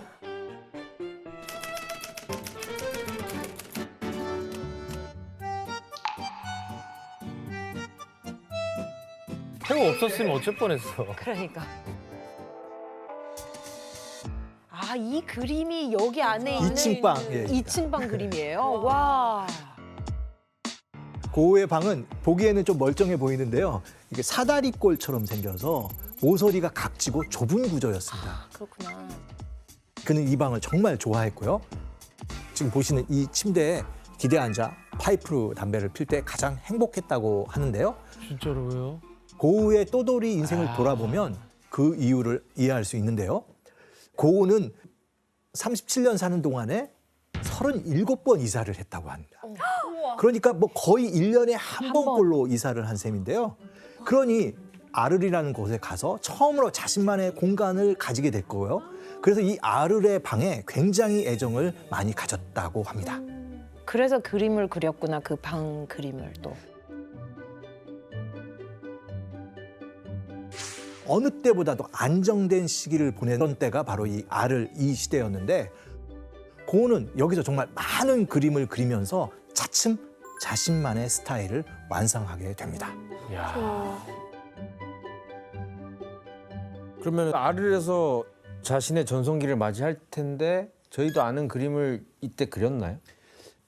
태우 없었으면 어쩔 뻔했어. 그러니까. 아, 이 그림이 여기 안에 있는 2층 방. 예. 2층 방 그림이에요. 와. 고우의 방은 보기에는 좀 멀쩡해 보이는데요. 이게 사다리꼴처럼 생겨서 모서리가 각지고 좁은 구조였습니다. 그렇구나. 그는 이 방을 정말 좋아했고요. 지금 보시는 이 침대에 기대 앉아 파이프로 담배를 필 때 가장 행복했다고 하는데요. 진짜로요? 고우의 또돌이 인생을 돌아보면 그 이유를 이해할 수 있는데요. 고우는 37년 사는 동안에 37번 이사를 했다고 합니다. 그러니까 뭐 거의 1년에 한 번꼴로 이사를 한 셈인데요. 그러니 아르이라는 곳에 가서 처음으로 자신만의 공간을 가지게 됐고요. 그래서 이 아르의 방에 굉장히 애정을 많이 가졌다고 합니다. 그래서 그림을 그렸구나, 그 방 그림을 또. 어느 때보다도 안정된 시기를 보내던 때가 바로 이 아르 이 시대였는데 고우는 여기서 정말 많은 그림을 그리면서 차츰 자신만의 스타일을 완성하게 됩니다. 야. 그러면 아르에서 자신의 전성기를 맞이할 텐데 저희도 아는 그림을 이때 그렸나요?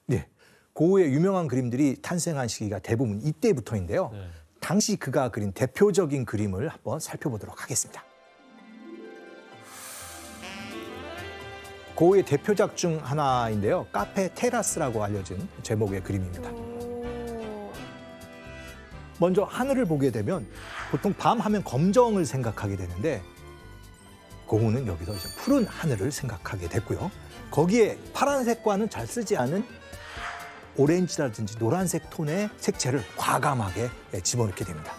네, 고우의 유명한 그림들이 탄생한 시기가 대부분 이때부터인데요. 네. 당시 그가 그린 대표적인 그림을 한번 살펴보도록 하겠습니다. 고우의 대표작 중 하나인데요. 카페 테라스라고 알려진 제목의 그림입니다. 먼저 하늘을 보게 되면 보통 밤 하면 검정을 생각하게 되는데 고우는 여기서 이제 푸른 하늘을 생각하게 됐고요. 거기에 파란색과는 잘 쓰지 않은 오렌지라든지 노란색 톤의 색채를 과감하게 집어넣게 됩니다.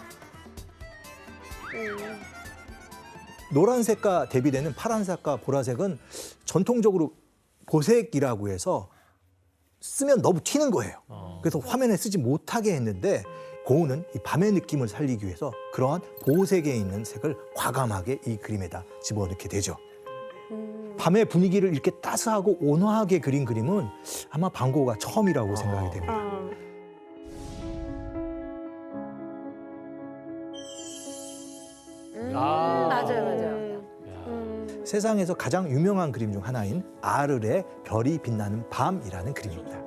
노란색과 대비되는 파란색과 보라색은 전통적으로 보색이라고 해서 쓰면 너무 튀는 거예요. 그래서 화면에 쓰지 못하게 했는데 고우는 이 밤의 느낌을 살리기 위해서 그러한 보색에 있는 색을 과감하게 이 그림에다 집어넣게 되죠. 밤의 분위기를 이렇게 따스하고 온화하게 그린 그림은 아마 반 고흐가 처음이라고 생각이 됩니다. 맞아요. 세상에서 가장 유명한 그림 중 하나인 아르의 별이 빛나는 밤이라는 그림입니다.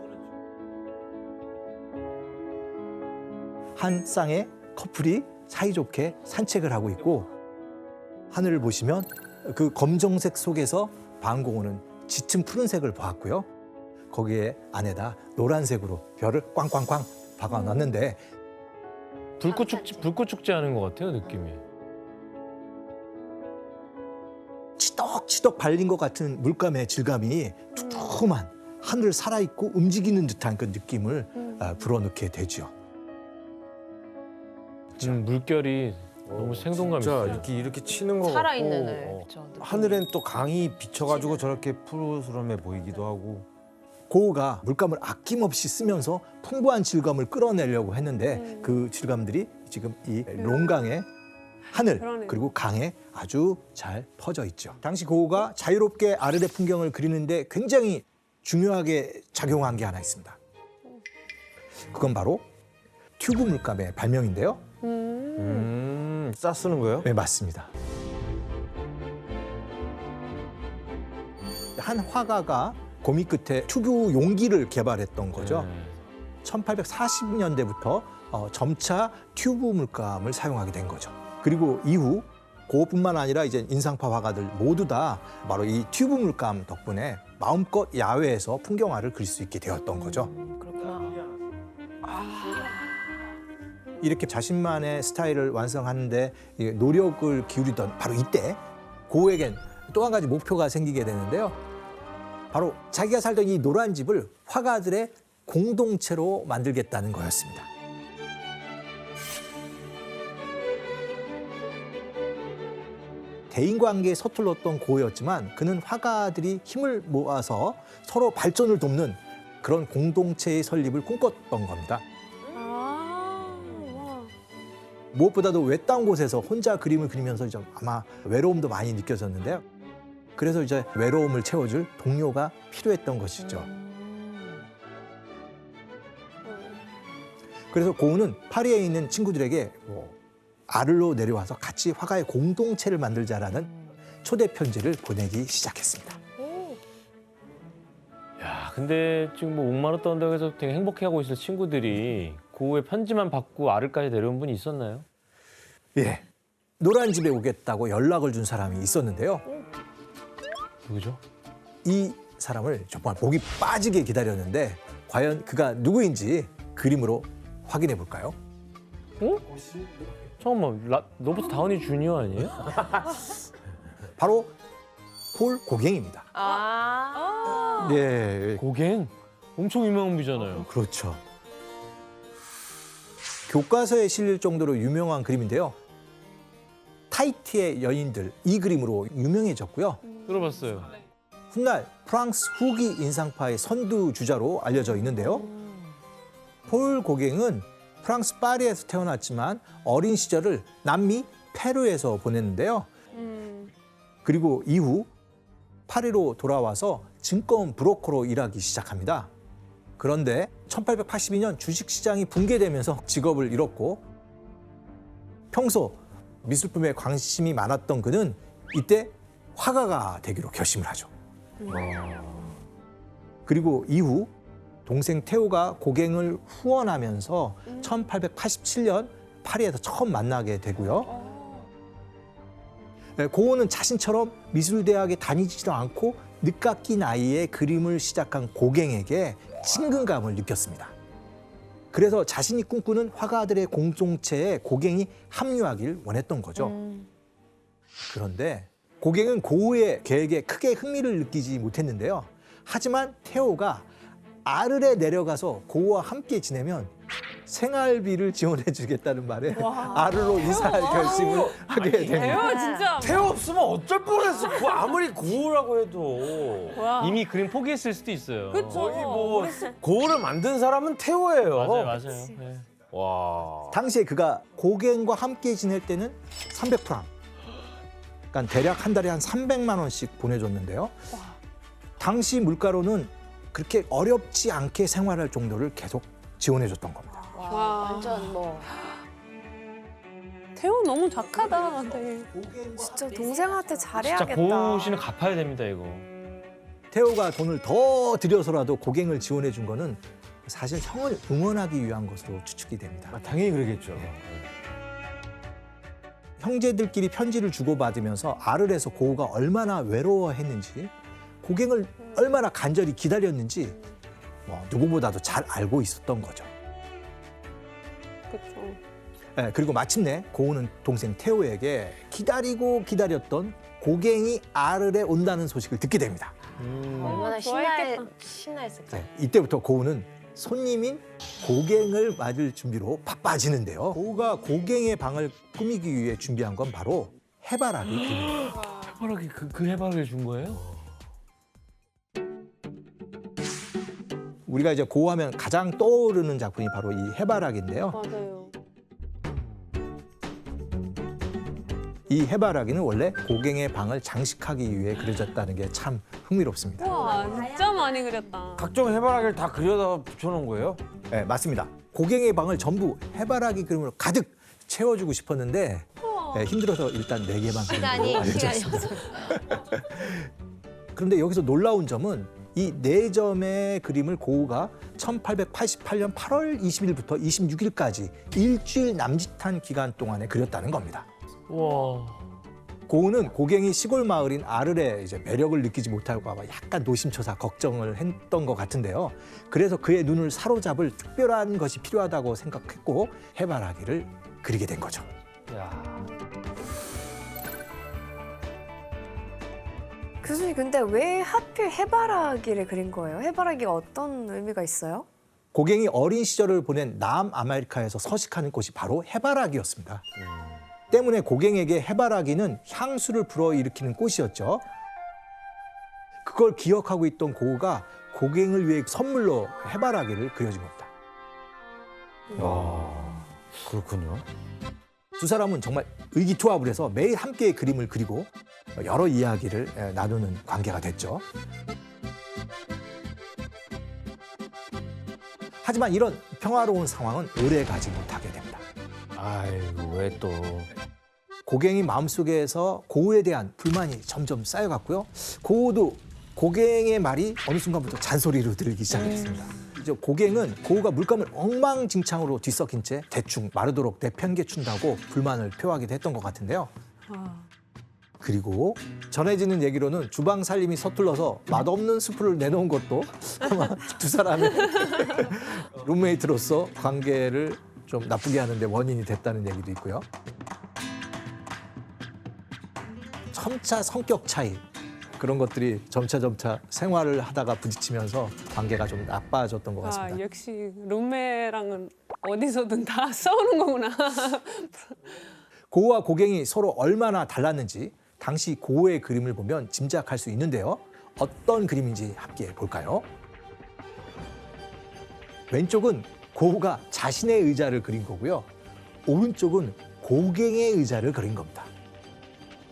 한 쌍의 커플이 사이좋게 산책을 하고 있고 하늘을 보시면 그 검정색 속에서 반 고흐는 짙은 푸른색을 보았고요. 거기에 안에다 노란색으로 별을 꽝꽝꽝 박아놨는데 불꽃 축제 하는 것 같아요, 느낌이. 치덕치덕 발린 것 같은 물감의 질감이 두툼한 하늘 살아있고 움직이는 듯한 그 느낌을 불어넣게 되죠. 물결이 너무 생동감 진짜 있어요. 이렇게 치는 거 살아있는 같고 그쵸. 하늘엔 또 강이 비쳐가지고 저렇게 푸르스름해 보이기도 하고. 고흐가 물감을 아낌없이 쓰면서 풍부한 질감을 끌어내려고 했는데 그 질감들이 지금 이 롱강의 하늘 그러네요. 그리고 강에 아주 잘 퍼져 있죠. 당시 고흐가 자유롭게 아르의 풍경을 그리는데 굉장히 중요하게 작용한 게 하나 있습니다. 그건 바로 튜브 물감의 발명인데요. 쓰는 거예요? 네, 맞습니다. 한 화가가 고미 끝에 튜브 용기를 개발했던 거죠. 네. 1840년대부터 점차 튜브 물감을 사용하게 된 거죠. 그리고 이후 고흐뿐만 아니라 이제 인상파 화가들 모두 다 바로 이 튜브 물감 덕분에 마음껏 야외에서 풍경화를 그릴 수 있게 되었던 거죠. 이렇게 자신만의 스타일을 완성하는데 노력을 기울이던 바로 이때 고흐에겐 또 한 가지 목표가 생기게 되는데요. 바로 자기가 살던 이 노란 집을 화가들의 공동체로 만들겠다는 거였습니다. 대인관계에 서툴렀던 고흐였지만 그는 화가들이 힘을 모아서 서로 발전을 돕는 그런 공동체의 설립을 꿈꿨던 겁니다. 무엇보다도 외딴 곳에서 혼자 그림을 그리면서 좀 아마 외로움도 많이 느껴졌는데요. 그래서 이제 외로움을 채워줄 동료가 필요했던 것이죠. 그래서 고흐는 파리에 있는 친구들에게 아르로 내려와서 같이 화가의 공동체를 만들자라는 초대 편지를 보내기 시작했습니다. 야, 근데 지금 뭐 목마르 떤다고 해서 되게 행복해하고 있을 친구들이 고흐의 편지만 받고 아르까지 내려온 분이 있었나요? 예, 노란 집에 오겠다고 연락을 준 사람이 있었는데요. 누구죠? 이 사람을 정말 목이 빠지게 기다렸는데 과연 그가 누구인지 그림으로 확인해 볼까요? 잠깐만, 로버트 다우니 주니어 아니에요? 바로 폴 고갱입니다. 네, 고갱? 엄청 유명한 분이잖아요. 그렇죠. 교과서에 실릴 정도로 유명한 그림인데요. 타이티의 여인들 이 그림으로 유명해졌고요. 들어봤어요. 훗날 프랑스 후기 인상파의 선두 주자로 알려져 있는데요. 폴 고갱은 프랑스 파리에서 태어났지만 어린 시절을 남미 페루에서 보냈는데요. 그리고 이후 파리로 돌아와서 증권 브로커로 일하기 시작합니다. 그런데 1882년 주식시장이 붕괴되면서 직업을 잃었고 평소 미술품에 관심이 많았던 그는 이때 화가가 되기로 결심을 하죠. 그리고 이후 동생 테오가 고갱을 후원하면서 1887년 파리에서 처음 만나게 되고요. 고은은 자신처럼 미술대학에 다니지도 않고 늦깎이 나이에 그림을 시작한 고갱에게 친근감을 느꼈습니다. 그래서 자신이 꿈꾸는 화가들의 공동체에 고갱이 합류하길 원했던 거죠. 그런데 고갱은 고우의 계획에 크게 흥미를 느끼지 못했는데요. 하지만 테오가 아르레 내려가서 고우와 함께 지내면 생활비를 지원해주겠다는 말에 아르로 이사할 결심을 하게 됩니다. 대박 진짜. 태호 없으면 어쩔 뻔했어. 그 아무리 고우라고 해도. 와. 이미 그림 포기했을 수도 있어요. 그쵸. 거의 뭐 고우를 만든 사람은 태호예요. 맞아요. 네. 와. 당시에 그가 고갱과 함께 지낼 때는 300프랑, 그러니까 대략 한 달에 한 300만 원씩 보내줬는데요. 당시 물가로는 그렇게 어렵지 않게 생활할 정도를 계속 지원해줬던 겁니다. 와. 완전 뭐. 태호 너무 착하다. 네. 진짜 동생한테 진짜 잘해야겠다. 고우 씨는 갚아야 됩니다, 이거. 테오가 돈을 더 들여서라도 고갱을 지원해준 거는 사실 형을 응원하기 위한 것으로 추측이 됩니다. 당연히 그러겠죠. 형제들끼리 편지를 주고받으면서 아르레에서 고우가 얼마나 외로워했는지, 고갱을 얼마나 간절히 기다렸는지 누구보다도 잘 알고 있었던 거죠. 그렇죠. 네, 그리고 마침내 고우는 동생 테오에게 기다리고 기다렸던 고갱이 아르레 온다는 소식을 듣게 됩니다. 얼마나 좋아했겠다. 신나했을까. 네, 이때부터 고우는 손님인 고갱을 맞을 준비로 바빠지는데요. 고우가 고갱의 방을 꾸미기 위해 준비한 건 바로 해바라기 그림입니다. 해바라기, 그 해바라기 준 거예요? 우리가 이제 고우하면 가장 떠오르는 작품이 바로 이 해바라기인데요. 맞아요. 이 해바라기는 원래 고갱의 방을 장식하기 위해 그려졌다는 게 참 흥미롭습니다. 와 진짜 많이 그렸다. 각종 해바라기를 다 그려다 붙여놓은 거예요? 네, 맞습니다. 고갱의 방을 전부 해바라기 그림으로 가득 채워주고 싶었는데 힘들어서 일단 4개만 그림으로 알려졌습니다. 그런데 여기서 놀라운 점은 이 4점의 그림을 고우가 1888년 8월 20일부터 26일까지 일주일 남짓한 기간 동안에 그렸다는 겁니다. 와. 고우는 고갱이 시골 마을인 아르레 이제 매력을 느끼지 못할까 봐 약간 노심초사 걱정을 했던 것 같은데요. 그래서 그의 눈을 사로잡을 특별한 것이 필요하다고 생각했고 해바라기를 그리게 된 거죠. 야. 교수님 근데 왜 하필 해바라기를 그린 거예요? 해바라기가 어떤 의미가 있어요? 고갱이 어린 시절을 보낸 남아메리카에서 서식하는 곳이 바로 해바라기였습니다. 때문에 고갱에게 해바라기는 향수를 불어일으키는 꽃이었죠. 그걸 기억하고 있던 고우가 고갱을 위해 선물로 해바라기를 그려준 겁니다. 그렇군요. 두 사람은 정말 의기투합을 해서 매일 함께 그림을 그리고 여러 이야기를 나누는 관계가 됐죠. 하지만 이런 평화로운 상황은 오래 가지 못하게 됩니다. 아이고 왜 또. 고갱이 마음속에서 고우에 대한 불만이 점점 쌓여갔고요. 고우도 고갱의 말이 어느 순간부터 잔소리로 들리기 시작했습니다. 이제 고갱은 고우가 물감을 엉망진창으로 뒤섞인 채 대충 마르도록 내팽개춘다고 불만을 표하기도 했던 것 같은데요. 그리고 전해지는 얘기로는 주방 살림이 서툴러서 맛없는 수프를 내놓은 것도 아마 두 사람의 룸메이트로서 관계를 좀 나쁘게 하는데 원인이 됐다는 얘기도 있고요. 점차 성격 차이 그런 것들이 점차 생활을 하다가 부딪히면서 관계가 좀 나빠졌던 것 같습니다. 아, 역시 룸메랑은 어디서든 다 싸우는 거구나. 고우와 고갱이 서로 얼마나 달랐는지 당시 고우의 그림을 보면 짐작할 수 있는데요. 어떤 그림인지 함께 볼까요? 왼쪽은 고우가 자신의 의자를 그린 거고요. 오른쪽은 고갱의 의자를 그린 겁니다.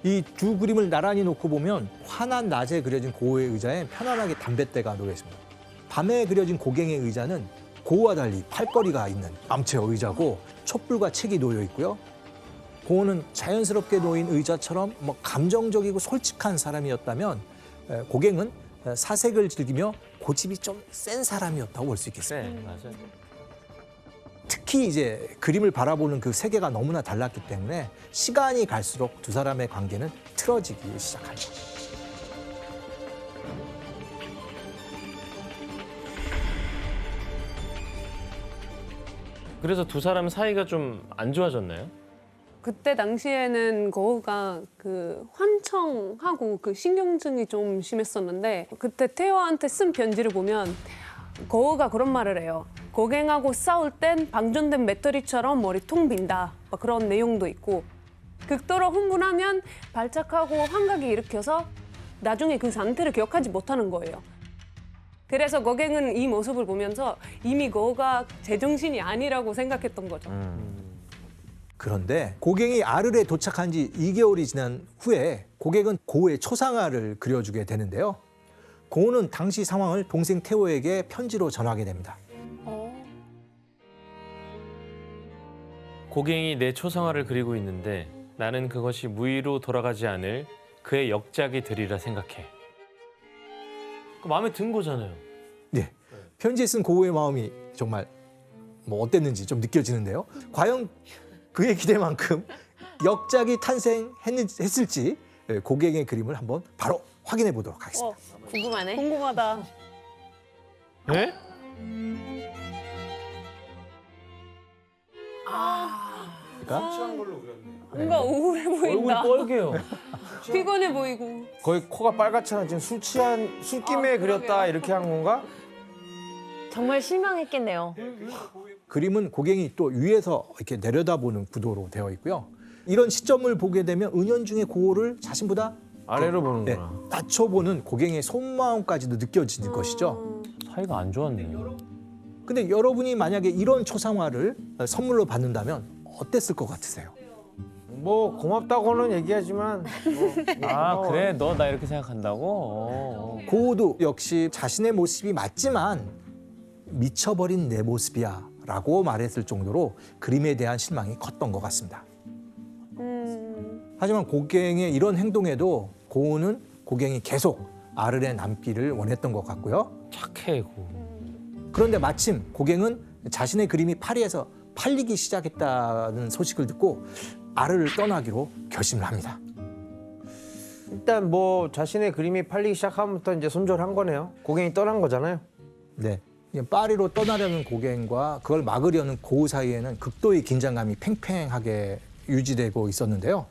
이 두 그림을 나란히 놓고 보면 환한 낮에 그려진 고우의 의자에 편안하게 담뱃대가 놓여 있습니다. 밤에 그려진 고갱의 의자는 고우와 달리 팔걸이가 있는 암체어 의자고 촛불과 책이 놓여 있고요. 고우는 자연스럽게 놓인 의자처럼 감정적이고 솔직한 사람이었다면 고갱은 사색을 즐기며 고집이 좀 센 사람이었다고 볼 수 있겠습니다. 네, 맞아요. 특히 이제 그림을 바라보는 그 세계가 너무나 달랐기 때문에 시간이 갈수록 두 사람의 관계는 틀어지기 시작합니다. 그래서 두 사람 사이가 좀 안 좋아졌나요? 그때 당시에는 거우가 그 환청하고 그 신경증이 좀 심했었는데 그때 태호한테 쓴 편지를 보면 거우가 그런 말을 해요. 고갱하고 싸울 땐 방전된 배터리처럼 머리 통 빈다. 막 그런 내용도 있고 극도로 흥분하면 발작하고 환각이 일으켜서 나중에 그 상태를 기억하지 못하는 거예요. 그래서 고갱은 이 모습을 보면서 이미 거우가 제정신이 아니라고 생각했던 거죠. 그런데 고갱이 아르레에 도착한 지 2개월이 지난 후에 고갱은 고우의 초상화를 그려주게 되는데요. 고우는 당시 상황을 동생 태호에게 편지로 전하게 됩니다. 고갱이 내 초상화를 그리고 있는데 나는 그것이 무의로 돌아가지 않을 그의 역작이 되리라 생각해. 마음에 든 거잖아요. 네, 편지에 쓴 고우의 마음이 정말 어땠는지 좀 느껴지는데요. 과연 그의 기대만큼 역작이 탄생했을지 고갱의 그림을 한번 바로 확인해 보도록 하겠습니다. 궁금하네. 궁금하다. 네? 뭔가 우울해 얼굴이 보인다. 뻘개요. 피곤해 보이고. 거의 코가 빨갛잖아. 지금 술김에 그렸다 이렇게 한 건가? 정말 실망했겠네요. 그림은 고갱이 또 위에서 이렇게 내려다보는 구도로 되어 있고요. 이런 시점을 보게 되면 은연중에 고우를 자신보다 아래로 보는구나. 낮춰보는 고갱의 속마음까지도 느껴지는 것이죠. 사이가 안 좋았네요. 근데 여러분이 만약에 이런 초상화를 선물로 받는다면 어땠을 것 같으세요? 뭐 고맙다고는 얘기하지만 아 그래 너 나 이렇게 생각한다고? 고우도 역시 자신의 모습이 맞지만 미쳐버린 내 모습이야 라고 말했을 정도로 그림에 대한 실망이 컸던 것 같습니다. 하지만 고갱의 이런 행동에도 고우는 고갱이 계속 아르레 남기를 원했던 것 같고요. 착해 고. 그런데 마침 고갱은 자신의 그림이 파리에서 팔리기 시작했다는 소식을 듣고 아르를 떠나기로 결심을 합니다. 일단 뭐 자신의 그림이 팔리기 시작하면부터 이제 손절한 거네요. 고갱이 떠난 거잖아요. 네. 파리로 떠나려는 고갱과 그걸 막으려는 고우 사이에는 극도의 긴장감이 팽팽하게 유지되고 있었는데요.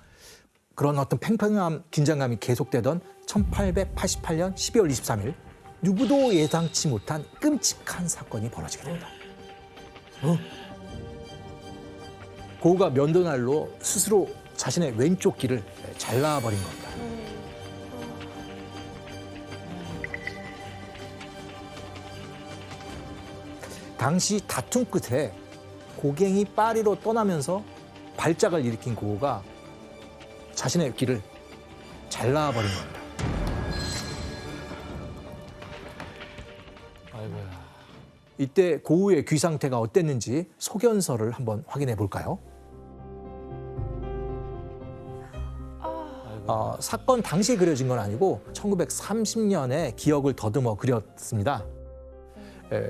그런 어떤 팽팽한 긴장감이 계속되던 1888년 12월 23일 누구도 예상치 못한 끔찍한 사건이 벌어지게 됩니다. 고우가 면도날로 스스로 자신의 왼쪽 귀를 잘라버린 겁니다. 당시 다툼 끝에 고갱이 파리로 떠나면서 발작을 일으킨 고우가 자신의 귀를 잘라버린 겁니다. 아이고야. 이때 고우의 귀 상태가 어땠는지 소견서를 한번 확인해 볼까요? 사건 당시에 그려진 건 아니고 1930년에 기억을 더듬어 그렸습니다.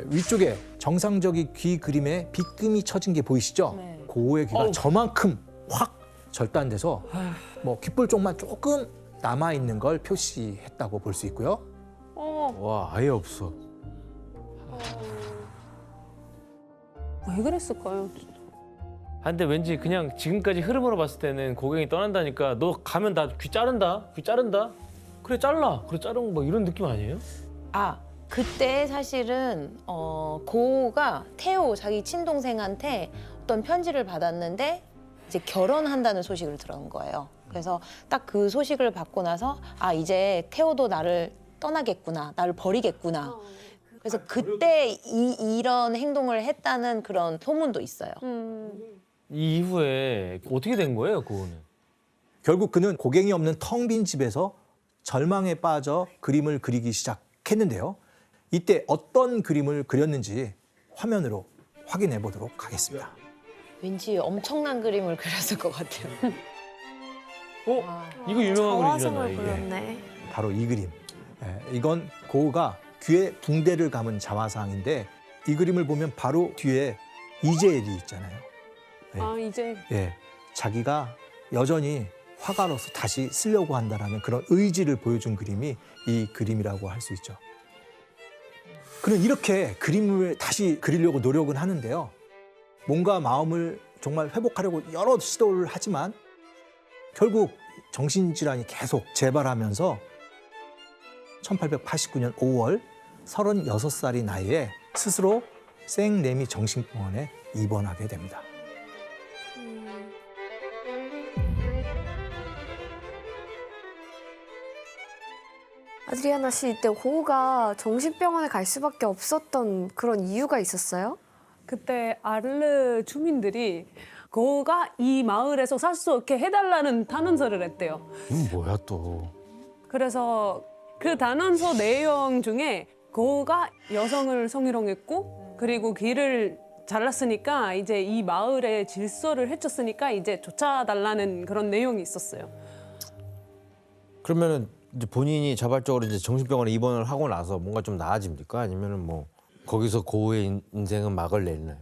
위쪽에 정상적인 귀 그림에 빗금이 쳐진 게 보이시죠? 네. 고우의 귀가 저만큼 확 절단돼서 귓볼 쪽만 조금 남아 있는 걸 표시했다고 볼 수 있고요. 와 아예 없어. 왜 그랬을까요? 근데 왠지 그냥 지금까지 흐름으로 봤을 때는 고갱이 떠난다니까 너 가면 나 귀 자른다. 귀 자른다. 그래 잘라. 그래 자르고 뭐 이런 느낌 아니에요? 아, 그때 사실은 고우가 태호 자기 친동생한테 어떤 편지를 받았는데 이제 결혼한다는 소식을 들은 거예요. 그래서 딱 그 소식을 받고 나서 아, 이제 태호도 나를 떠나겠구나. 나를 버리겠구나. 그래서 그때 이런 행동을 했다는 그런 소문도 있어요. 이 이후에 어떻게 된 거예요, 고우는? 결국 그는 고갱이 없는 텅 빈 집에서 절망에 빠져 그림을 그리기 시작했는데요. 이때 어떤 그림을 그렸는지 화면으로 확인해 보도록 하겠습니다. 왠지 엄청난 그림을 그렸을 것 같아요. 이거 유명한 그림이잖아, 자화상을 이게. 그렸네. 바로 이 그림. 이건 고우가 귀에 붕대를 감은 자화상인데 이 그림을 보면 바로 뒤에 이재엘이 있잖아요. 아, 이제 자기가 여전히 화가로서 다시 쓰려고 한다라는 그런 의지를 보여준 그림이 이 그림이라고 할 수 있죠. 그는 이렇게 그림을 다시 그리려고 노력은 하는데요. 몸과 마음을 정말 회복하려고 여러 시도를 하지만 결국 정신질환이 계속 재발하면서 1889년 5월 36살의 나이에 스스로 생레미 정신병원에 입원하게 됩니다. 아드리아나 씨, 이때 고우가 정신병원에 갈 수밖에 없었던 그런 이유가 있었어요? 그때 아르르 주민들이 고우가 이 마을에서 살 수 없게 해달라는 단원서를 했대요. 이건 뭐야 또. 그래서 그 단원서 내용 중에 고우가 여성을 성희롱했고 그리고 귀를 잘랐으니까 이제 이 마을의 질서를 해쳤으니까 이제 쫓아달라는 그런 내용이 있었어요. 그러면은 이제 본인이 자발적으로 이제 정신병원에 입원을 하고 나서 뭔가 좀 나아집니까? 아니면은 뭐 거기서 고우의 인생은 막을 내리나요?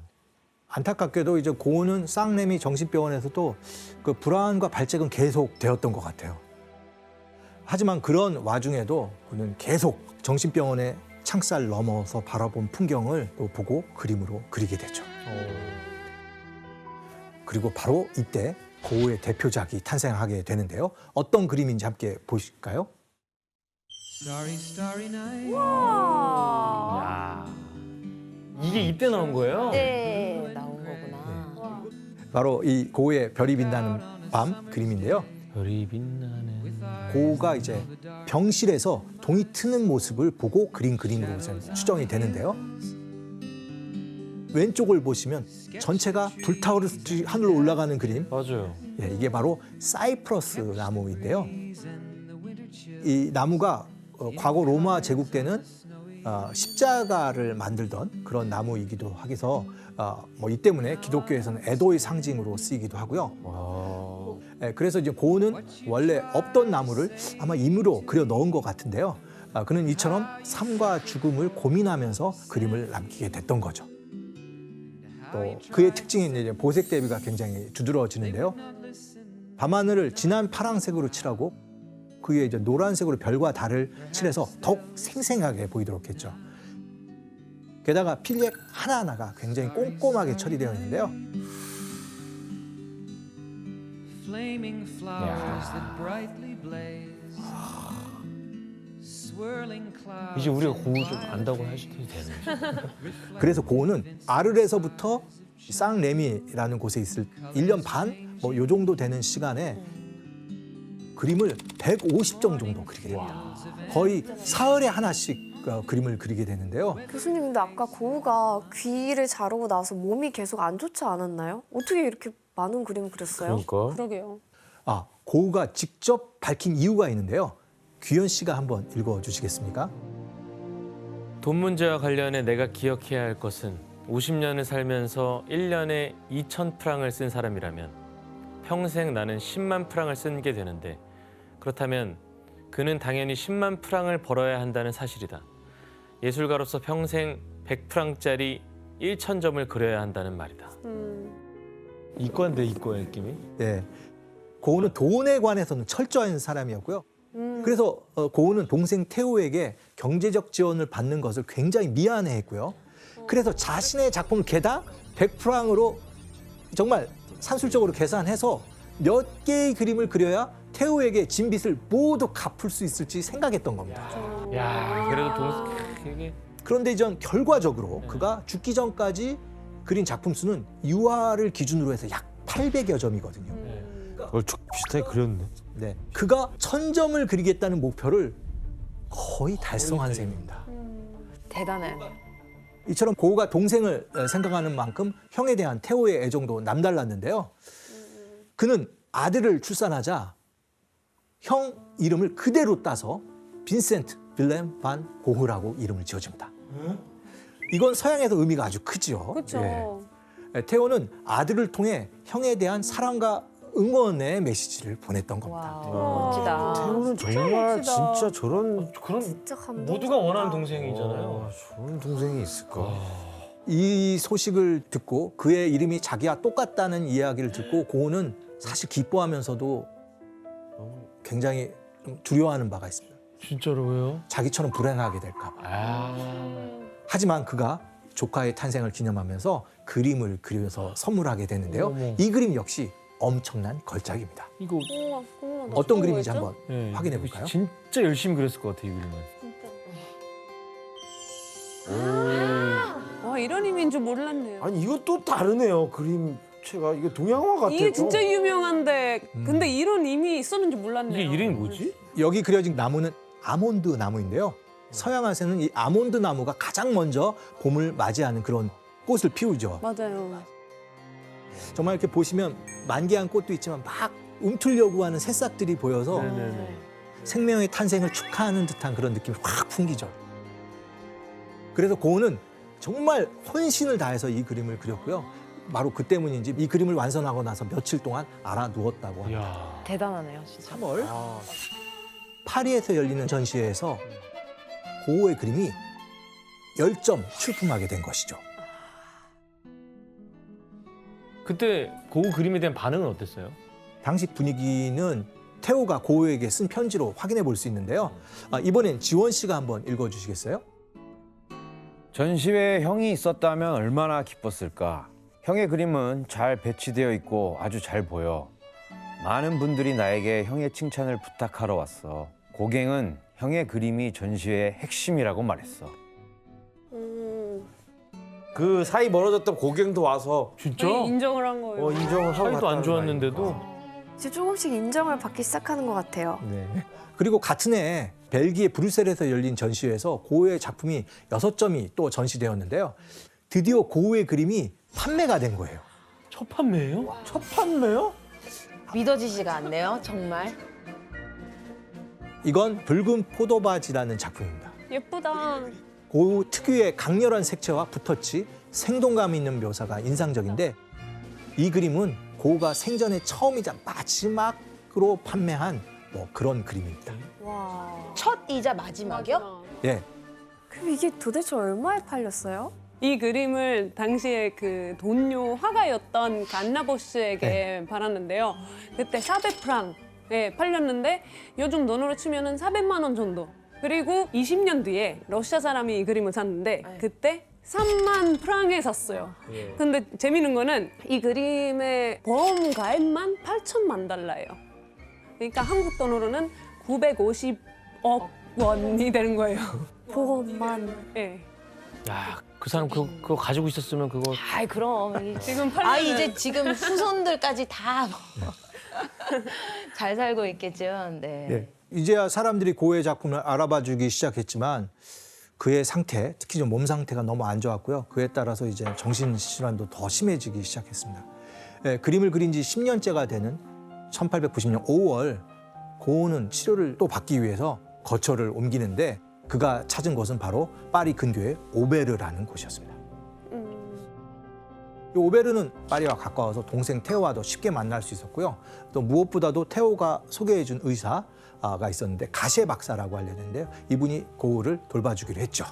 안타깝게도 이제 고우는 쌍레미 정신병원에서도 그 불안과 발작은 계속 되었던 것 같아요. 하지만 그런 와중에도 그는 계속 정신병원의 창살 넘어서 바라본 풍경을 또 보고 그림으로 그리게 되죠. 그리고 바로 이때 고우의 대표작이 탄생하게 되는데요. 어떤 그림인지 함께 보실까요? 야, 이게 이때 나온 거예요? 네, 나온 거구나. 바로 이 고우의 별이 빛나는 밤 그림인데요. 별이 빛나는 고우가 이제 병실에서 동이 트는 모습을 보고 그린 그림으로 추정이 되는데요. 왼쪽을 보시면 전체가 불타오르듯이 하늘로 올라가는 그림. 맞아요. 이게 바로 사이프러스 나무인데요. 이 나무가 과거 로마 제국 때는 십자가를 만들던 그런 나무이기도 하기서 뭐 이 때문에 기독교에서는 애도의 상징으로 쓰이기도 하고요. 그래서 이제 고우는 원래 없던 나무를 아마 임의로 그려 넣은 것 같은데요. 그는 이처럼 삶과 죽음을 고민하면서 그림을 남기게 됐던 거죠. 또 그의 특징인 이제 보색 대비가 굉장히 두드러지는데요. 밤하늘을 진한 파란색으로 칠하고 그 위에 이제 노란색으로 별과 달을 칠해서 더욱 생생하게 보이도록 했죠. 게다가 필력 하나하나가 굉장히 꼼꼼하게 처리되어 있는데요. Flaming flowers that brightly blaze. Swirling clouds. 이제 우리가 고우 좀 안다고 하셔도 되네. 그래서 고우는 아르레서부터 쌍레미라는 곳에 있을 1년 반 뭐 요 정도 되는 시간에 그림을 150정 정도 그리게 됩니다. 거의 사흘에 하나씩 그림을 그리게 되는데요. 교수님, 근데 아까 고우가 귀를 자르고 나서 몸이 계속 안 좋지 않았나요? 어떻게 이렇게 많은 그림을 그렸어요? 그러니까. 그러게요. 고우가 직접 밝힌 이유가 있는데요. 규현 씨가 한번 읽어주시겠습니까? 돈 문제와 관련해 내가 기억해야 할 것은 50년을 살면서 1년에 2,000프랑을 쓴 사람이라면 평생 나는 10만 프랑을 쓴 게 되는데 그렇다면 그는 당연히 10만 프랑을 벌어야 한다는 사실이다. 예술가로서 평생 100프랑짜리 1,000점을 그려야 한다는 말이다. 이과인데 이과의 느낌이? 네. 고우는 돈에 관해서는 철저한 사람이었고요. 그래서 고우는 동생 태호에게 경제적 지원을 받는 것을 굉장히 미안해했고요. 그래서 자신의 작품을 게다 100프랑으로 정말 산술적으로 계산해서 몇 개의 그림을 그려야 태호에게 진 빚을 모두 갚을 수 있을지 생각했던 겁니다. 야, 그래도 이게 그런데 이제 결과적으로 그가 죽기 전까지 그린 작품 수는 유화를 기준으로 해서 약 800여 점이거든요. 그걸 비슷하게 그렸네. 네, 그가 1000점을 그리겠다는 목표를 거의 달성한 셈입니다. 대단해. 이처럼 고우가 동생을 생각하는 만큼 형에 대한 태호의 애정도 남달랐는데요. 그는 아들을 출산하자 형 이름을 그대로 따서 빈센트 빌렘 반 고흐라고 이름을 지어줍니다. 이건 서양에서 의미가 아주 크죠. 그렇죠. 예. 태호는 아들을 통해 형에 대한 사랑과 응원의 메시지를 보냈던 겁니다. 멋지다. 태호는 정말 진짜 저런 그런 진짜 감동. 모두가 원하는 동생이잖아요. 저런 동생이 있을까? 이 소식을 듣고 그의 이름이 자기와 똑같다는 이야기를 듣고 고우는 사실 기뻐하면서도 굉장히 좀 두려워하는 바가 있습니다. 진짜로 왜요? 자기처럼 불행하게 될까 봐. 아. 하지만 그가 조카의 탄생을 기념하면서 그림을 그려서 선물하게 되는데요. 어머. 이 그림 역시 엄청난 걸작입니다. 이거 우와, 우와, 나 어떤 저거 그림인지 뭐였죠? 한번 네, 확인해 이거 볼까요? 진짜 열심히 그렸을 것 같아, 이 그림은. 와, 이런 의미인 줄 몰랐네요. 아니 이건 또 다르네요. 그림체가 이게 동양화 같아요. 이게 진짜 유명한데 음. 근데 이런 의미 있었는지 몰랐네요. 이게 이름이 뭐지? 여기 그려진 나무는 아몬드 나무인데요. 서양화에서는 이 아몬드 나무가 가장 먼저 봄을 맞이하는 그런 꽃을 피우죠. 맞아요. 정말 이렇게 보시면 만개한 꽃도 있지만 막 움틀려고 하는 새싹들이 보여서 네네네. 생명의 탄생을 축하하는 듯한 그런 느낌이 확 풍기죠. 그래서 고은은 정말 혼신을 다해서 이 그림을 그렸고요. 바로 그 때문인지 이 그림을 완성하고 나서 며칠 동안 알아 누웠다고 합니다. 이야. 대단하네요, 진짜. 3월 파리에서 열리는 전시회에서 고흐의 그림이 10점 출품하게 된 것이죠. 그때 고흐 그림에 대한 반응은 어땠어요? 당시 분위기는 태호가 고흐에게 쓴 편지로 확인해 볼 수 있는데요. 이번엔 지원 씨가 한번 읽어주시겠어요? 전시회에 형이 있었다면 얼마나 기뻤을까. 형의 그림은 잘 배치되어 있고 아주 잘 보여. 많은 분들이 나에게 형의 칭찬을 부탁하러 왔어. 고갱은 형의 그림이 전시회의 핵심이라고 말했어. 그 사이 멀어졌던 고갱도 와서 진짜? 인정을 한 거예요. 인정을 하고 사이도 안 갔다는 좋았는데도 말이니까. 이제 조금씩 인정을 받기 시작하는 것 같아요. 네. 그리고 같은 해 벨기에 브뤼셀에서 열린 전시회에서 고흐의 작품이 6점이 또 전시되었는데요. 드디어 고흐의 그림이 판매가 된 거예요. 첫 판매예요? 첫 판매요? 믿어지지가 않네요, 정말. 이건 붉은 포도바지라는 작품입니다. 예쁘다. 고흐 특유의 강렬한 색채와 붓터치, 생동감 있는 묘사가 인상적인데 이 그림은 고흐가 생전에 처음이자 마지막으로 판매한 뭐 그런 그림입니다. 와. 첫이자 마지막이요? 예, 그럼 이게 도대체 얼마에 팔렸어요? 이 그림을 당시에 그 돈요 화가였던 간나보스에게 팔았는데요. 그때 400프랑에 팔렸는데 요즘 돈으로 치면은 400만 원 정도. 그리고 20년 뒤에 러시아 사람이 이 그림을 샀는데 그때 3만 프랑에 샀어요. 근데 재미있는 거는 이 그림의 보험 가액만 8천만 달러예요. 그러니까 한국 돈으로는 950억 원이 되는 거예요. 보험만. 네. 야, 그 사람 그거 가지고 있었으면 그거 아이 그럼. 지금 팔면 이제 지금 후손들까지 다 잘 살고 있겠죠. 네. 예. 이제야 사람들이 고흐의 작품을 알아봐주기 시작했지만 그의 상태, 특히 좀 몸 상태가 너무 안 좋았고요. 그에 따라서 이제 정신질환도 더 심해지기 시작했습니다. 예, 그림을 그린 지 10년째가 되는 1890년 5월 고흐는 치료를 또 받기 위해서 거처를 옮기는데 그가 찾은 곳은 바로 파리 근교의 오베르라는 곳이었습니다. 이 오베르는 파리와 가까워서 동생 테오와도 쉽게 만날 수 있었고요. 또 무엇보다도 테오가 소개해준 의사가 있었는데 가셰 박사라고 알려졌는데요. 이분이 고흐를 돌봐주기로 했죠.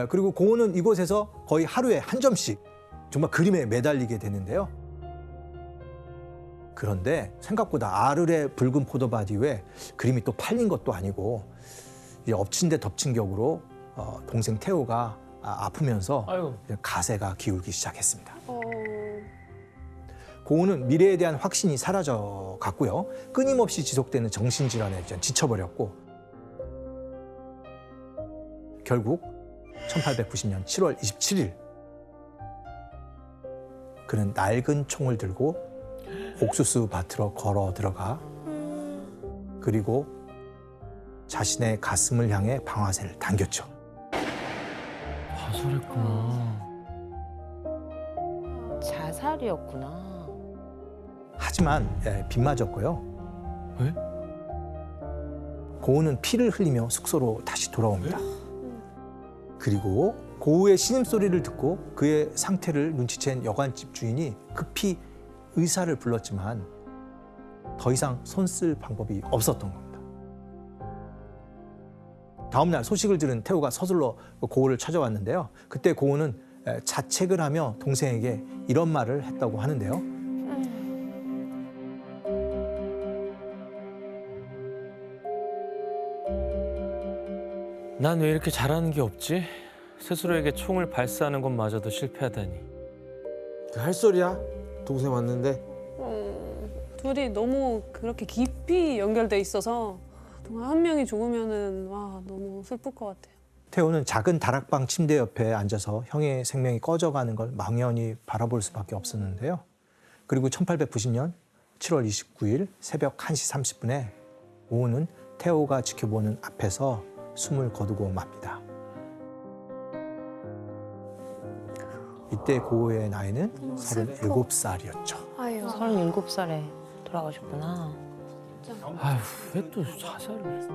그리고 고흐는 이곳에서 거의 하루에 한 점씩 정말 그림에 매달리게 되는데요. 그런데 생각보다 아르레 붉은 포도바디 외에 그림이 또 팔린 것도 아니고 이제 엎친 데 덮친 격으로 동생 테오가 아프면서 아유. 가세가 기울기 시작했습니다. 고우는 미래에 대한 확신이 사라져 갔고요. 끊임없이 지속되는 정신질환에 지쳐버렸고 결국 1890년 7월 27일 그는 낡은 총을 들고 옥수수 밭으로 걸어 들어가 그리고 자신의 가슴을 향해 방아쇠를 당겼죠. 자살했구나. 자살이었구나. 하지만 비 맞았고요. 왜? 고우는 피를 흘리며 숙소로 다시 돌아옵니다. 그리고 고우의 신음소리를 듣고 그의 상태를 눈치챈 여관집 주인이 급히 의사를 불렀지만 더 이상 손 쓸 방법이 없었던 겁니다. 다음 날 소식을 들은 태우가 서둘러 고우를 찾아왔는데요. 그때 고우는 자책을 하며 동생에게 이런 말을 했다고 하는데요. 난 왜 이렇게 잘하는 게 없지? 스스로에게 총을 발사하는 것마저도 실패하다니. 할 소리야? 동생 왔는데. 둘이 너무 그렇게 깊이 연결돼 있어서 정말 한 명이 죽으면은 와 너무 슬플 것 같아요. 태우는 작은 다락방 침대 옆에 앉아서 형의 생명이 꺼져가는 걸 망연히 바라볼 수밖에 없었는데요. 그리고 1890년 7월 29일 새벽 1시 30분에 고우는 태우가 지켜보는 앞에서 숨을 거두고 맙니다. 이때 고우의 나이는 37살이었죠. 아유. 37살에 돌아가셨구나. 아휴, 왜 또 자살을?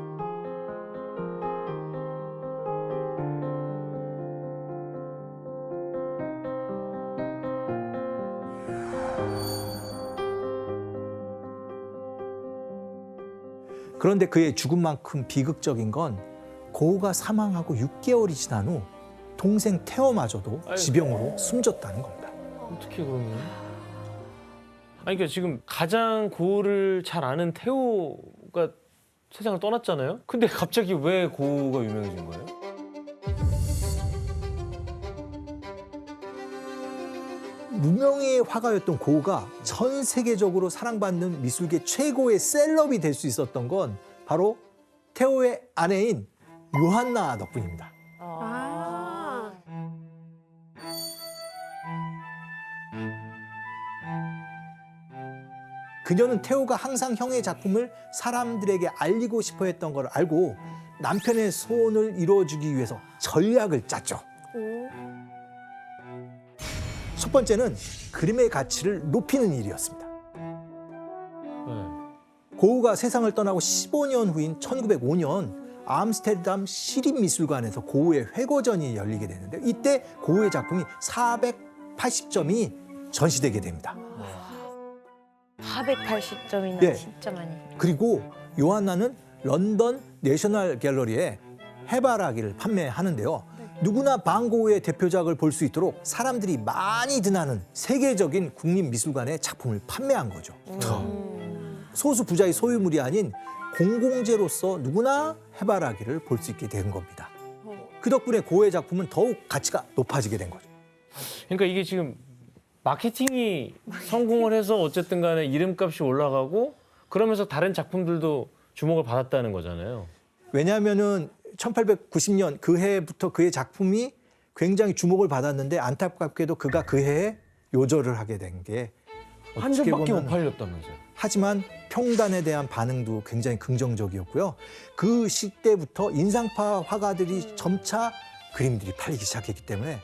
그런데 그의 죽음만큼 비극적인 건 고우가 사망하고 6개월이 지난 후 동생 태호마저도 지병으로 숨졌다는 겁니다. 어떻게 그러면? 아니 그러니까 지금 가장 고우를 잘 아는 태호가 세상을 떠났잖아요. 근데 갑자기 왜 고우가 유명해진 거예요? 무명의 화가였던 고우가 전 세계적으로 사랑받는 미술계 최고의 셀럽이 될 수 있었던 건 바로 태호의 아내인 요한나 덕분입니다. 아. 그녀는 태호가 항상 형의 작품을 사람들에게 알리고 싶어 했던 걸 알고 남편의 소원을 이루어주기 위해서 전략을 짰죠. 첫 번째는 그림의 가치를 높이는 일이었습니다. 고우가 세상을 떠나고 15년 후인 1905년 암스테르담 시립미술관에서 고우의 회고전이 열리게 되는데 이때 고우의 작품이 480점이 전시되게 됩니다. 480점이나 네. 진짜 많이. 그리고 요한나는 런던 내셔널 갤러리에 해바라기를 판매하는데요. 누구나 방고우의 대표작을 볼 수 있도록 사람들이 많이 드나는 세계적인 국립미술관에 작품을 판매한 거죠. 소수 부자의 소유물이 아닌 공공재로서 누구나 해바라기를 볼 수 있게 된 겁니다. 그 덕분에 고우의 작품은 더욱 가치가 높아지게 된 거죠. 그러니까 이게 지금 마케팅이 성공을 해서 어쨌든 간에 이름값이 올라가고 그러면서 다른 작품들도 주목을 받았다는 거잖아요. 왜냐하면은 1890년 그 해부터 그의 작품이 굉장히 주목을 받았는데 안타깝게도 그가 그 해에 요절을 하게 된 게 한 점밖에 못 팔렸다면서요. 하지만 평단에 대한 반응도 굉장히 긍정적이었고요. 그 시대부터 인상파 화가들이 점차 그림들이 팔리기 시작했기 때문에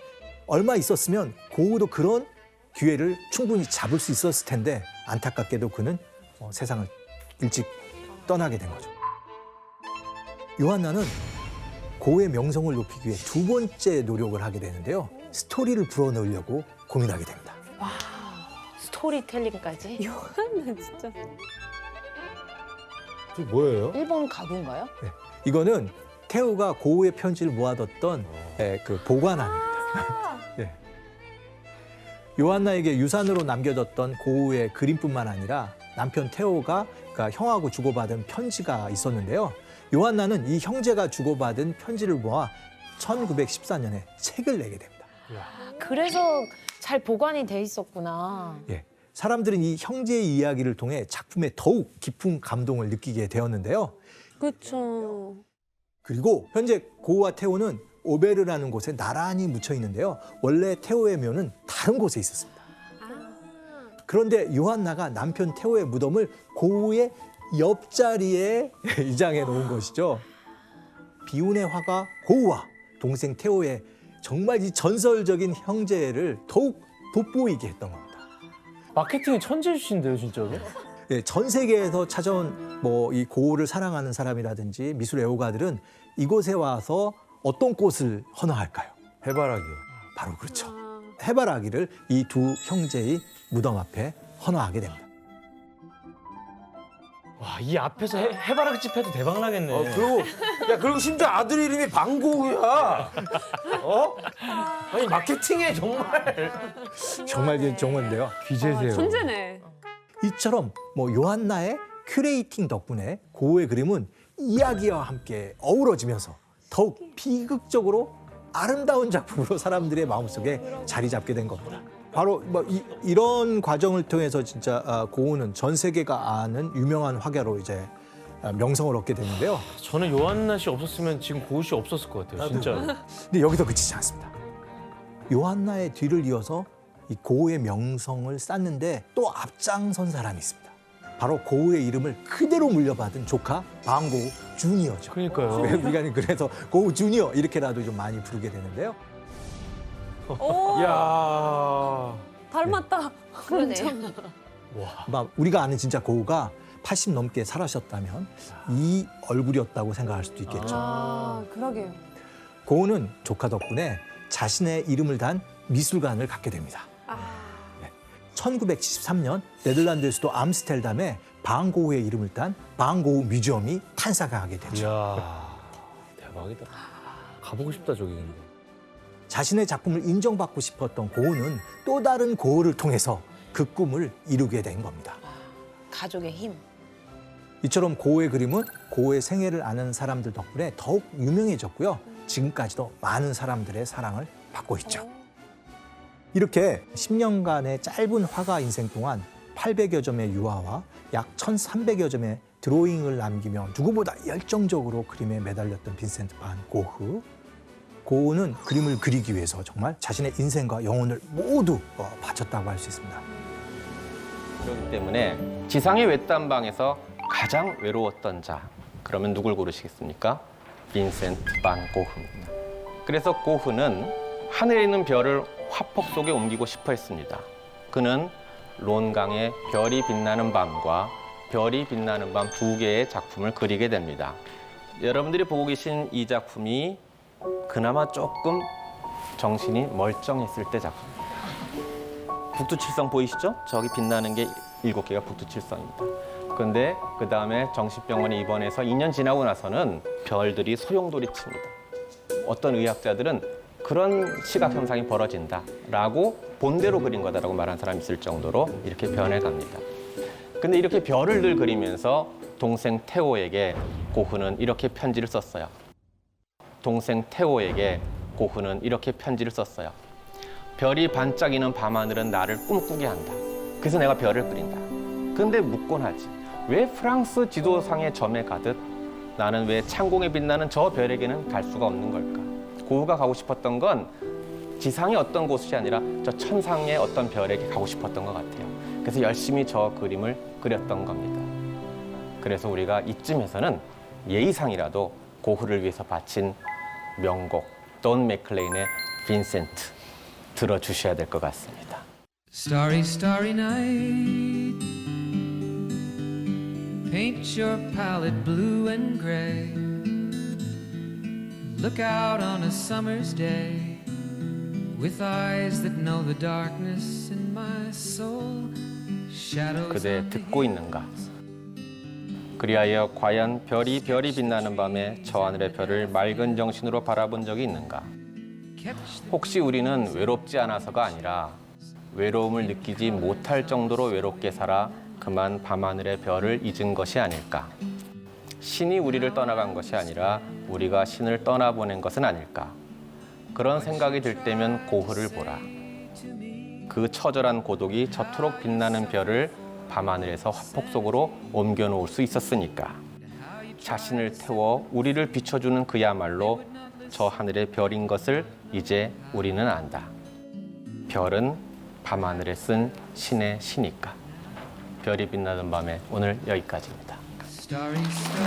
얼마 있었으면 고우도 그런 기회를 충분히 잡을 수 있었을 텐데 안타깝게도 그는 세상을 일찍 떠나게 된 거죠. 요한나는 고우의 명성을 높이기 위해 두 번째 노력을 하게 되는데요. 스토리를 불어넣으려고 고민하게 됩니다. 스토리텔링까지? 요한나 진짜. 저 뭐예요? 일본 가구인가요? 네. 이거는 태우가 고우의 편지를 모아뒀던 그 보관함입니다. 네. 요한나에게 유산으로 남겨졌던 고우의 그림뿐만 아니라 남편 태우가 그러니까 형하고 주고받은 편지가 있었는데요. 요한나는 이 형제가 주고받은 편지를 모아 1914년에 책을 내게 됩니다. 그래서 잘 보관이 돼 있었구나. 예. 사람들은 이 형제의 이야기를 통해 작품에 더욱 깊은 감동을 느끼게 되었는데요. 그렇죠. 그리고 현재 고우와 태호는 오베르라는 곳에 나란히 묻혀 있는데요. 원래 태호의 묘는 다른 곳에 있었습니다. 그런데 요한나가 남편 태호의 무덤을 고우의 옆자리에 이장해 놓은 것이죠. 비운의 화가 고우와 동생 태호의 정말 이 전설적인 형제를 더욱 돋보이게 했던 겁니다. 마케팅이 천재주신데요, 진짜로? 예, 전 세계에서 찾아온 뭐 이 고우를 사랑하는 사람이라든지 미술 애호가들은 이곳에 와서 어떤 꽃을 헌화할까요? 해바라기요. 바로 그렇죠. 해바라기를 이 두 형제의 무덤 앞에 헌화하게 됩니다. 와, 이 앞에서 해바라기집 해도 대박 나겠네. 그리고 심지어 아들 이름이 방고우야. 아니 마케팅에 정말. 정말 좋은데요. 귀재세요. 천재네. 이처럼 뭐 요한나의 큐레이팅 덕분에 고우의 그림은 이야기와 함께 어우러지면서 더욱 비극적으로 아름다운 작품으로 사람들의 마음속에 자리 잡게 된 겁니다. 바로 뭐 이런 과정을 통해서 진짜 고우는 전 세계가 아는 유명한 화가로 이제 명성을 얻게 되는데요. 저는 요한나 씨 없었으면 지금 고우 씨 없었을 것 같아요, 진짜로. 근데 여기서 그치지 않습니다. 요한나의 뒤를 이어서 이 고우의 명성을 쌓는데 또 앞장선 사람이 있습니다. 바로 고우의 이름을 그대로 물려받은 조카 방고우 주니어죠. 그러니까요. 우리가 그래서 고우 주니어 이렇게라도 좀 많이 부르게 되는데요. 오, 야. 닮았다. 그러네. 막 우리가 아는 진짜 고우가 80 넘게 살아셨다면 이 얼굴이었다고 생각할 수도 있겠죠. 아, 그러게요. 고우는 조카 덕분에 자신의 이름을 단 미술관을 갖게 됩니다. 1973년 네덜란드 수도 암스테르담에 방고우의 이름을 딴 방고우 뮤지엄이 탄생하게 되죠. 이야, 대박이다. 가보고 싶다, 저기. 근데. 자신의 작품을 인정받고 싶었던 고우는 또 다른 고우를 통해서 그 꿈을 이루게 된 겁니다. 가족의 힘. 이처럼 고우의 그림은 고우의 생애를 아는 사람들 덕분에 더욱 유명해졌고요. 지금까지도 많은 사람들의 사랑을 받고 있죠. 이렇게 10년간의 짧은 화가 인생 동안 800여 점의 유화와 약 1,300여 점의 드로잉을 남기며 누구보다 열정적으로 그림에 매달렸던 빈센트 반 고흐. 고흐는 그림을 그리기 위해서 정말 자신의 인생과 영혼을 모두 바쳤다고 할 수 있습니다. 그렇기 때문에 지상의 외딴방에서 가장 외로웠던 자, 그러면 누굴 고르시겠습니까? 빈센트 반 고흐입니다. 그래서 고흐는 하늘에 있는 별을 화폭 속에 옮기고 싶어 했습니다. 그는 론강의 별이 빛나는 밤과 별이 빛나는 밤 두 개의 작품을 그리게 됩니다. 여러분들이 보고 계신 이 작품이 그나마 조금 정신이 멀쩡했을 때 작품입니다. 북두칠성 보이시죠? 저기 빛나는 게 7개가 북두칠성입니다. 그런데 그 다음에 정신병원에 입원해서 2년 지나고 나서는 별들이 소용돌이칩니다. 어떤 의학자들은 그런 시각 현상이 벌어진다라고 본대로 그린 거다라고 말한 사람이 있을 정도로 이렇게 변해갑니다. 근데 이렇게 별을 늘 그리면서 동생 태호에게 고흐는 이렇게 편지를 썼어요. 동생 태호에게 고흐는 이렇게 편지를 썼어요. 별이 반짝이는 밤하늘은 나를 꿈꾸게 한다. 그래서 내가 별을 그린다. 근데 묻곤 하지. 왜 프랑스 지도상의 점에 가듯 나는 왜 창공에 빛나는 저 별에게는 갈 수가 없는 걸까? 고흐가 가고 싶었던 건 지상의 어떤 곳이 아니라 저 천상의 어떤 별에게 가고 싶었던 것 같아요. 그래서 열심히 저 그림을 그렸던 겁니다. 그래서 우리가 이쯤에서는 예의상이라도 고흐를 위해서 바친 명곡 돈 맥클레인의 빈센트 들어주셔야 될 것 같습니다. Starry, starry night. Paint your palette blue and gray. Look out on a summer's day with eyes that know the darkness in my soul. Shadows 그대 on the 듣고 있는가? 그리하여 과연 별이 빛나는 밤에 저 하늘의 별을 맑은 정신으로 바라본 적이 있는가? 혹시 우리는 외롭지 않아서가 아니라 외로움을 느끼지 못할 정도로 외롭게 살아 그만 밤하늘의 별을 잊은 것이 아닐까? 신이 우리를 떠나간 것이 아니라 우리가 신을 떠나보낸 것은 아닐까? 그런 생각이 들 때면 고흐를 보라. 그 처절한 고독이 저토록 빛나는 별을 밤하늘에서 화폭 속으로 옮겨놓을 수 있었으니까. 자신을 태워 우리를 비춰주는 그야말로 저 하늘의 별인 것을 이제 우리는 안다. 별은 밤하늘에 쓴 신의 시니까. 별이 빛나는 밤에 오늘 여기까지입니다. Starry, starry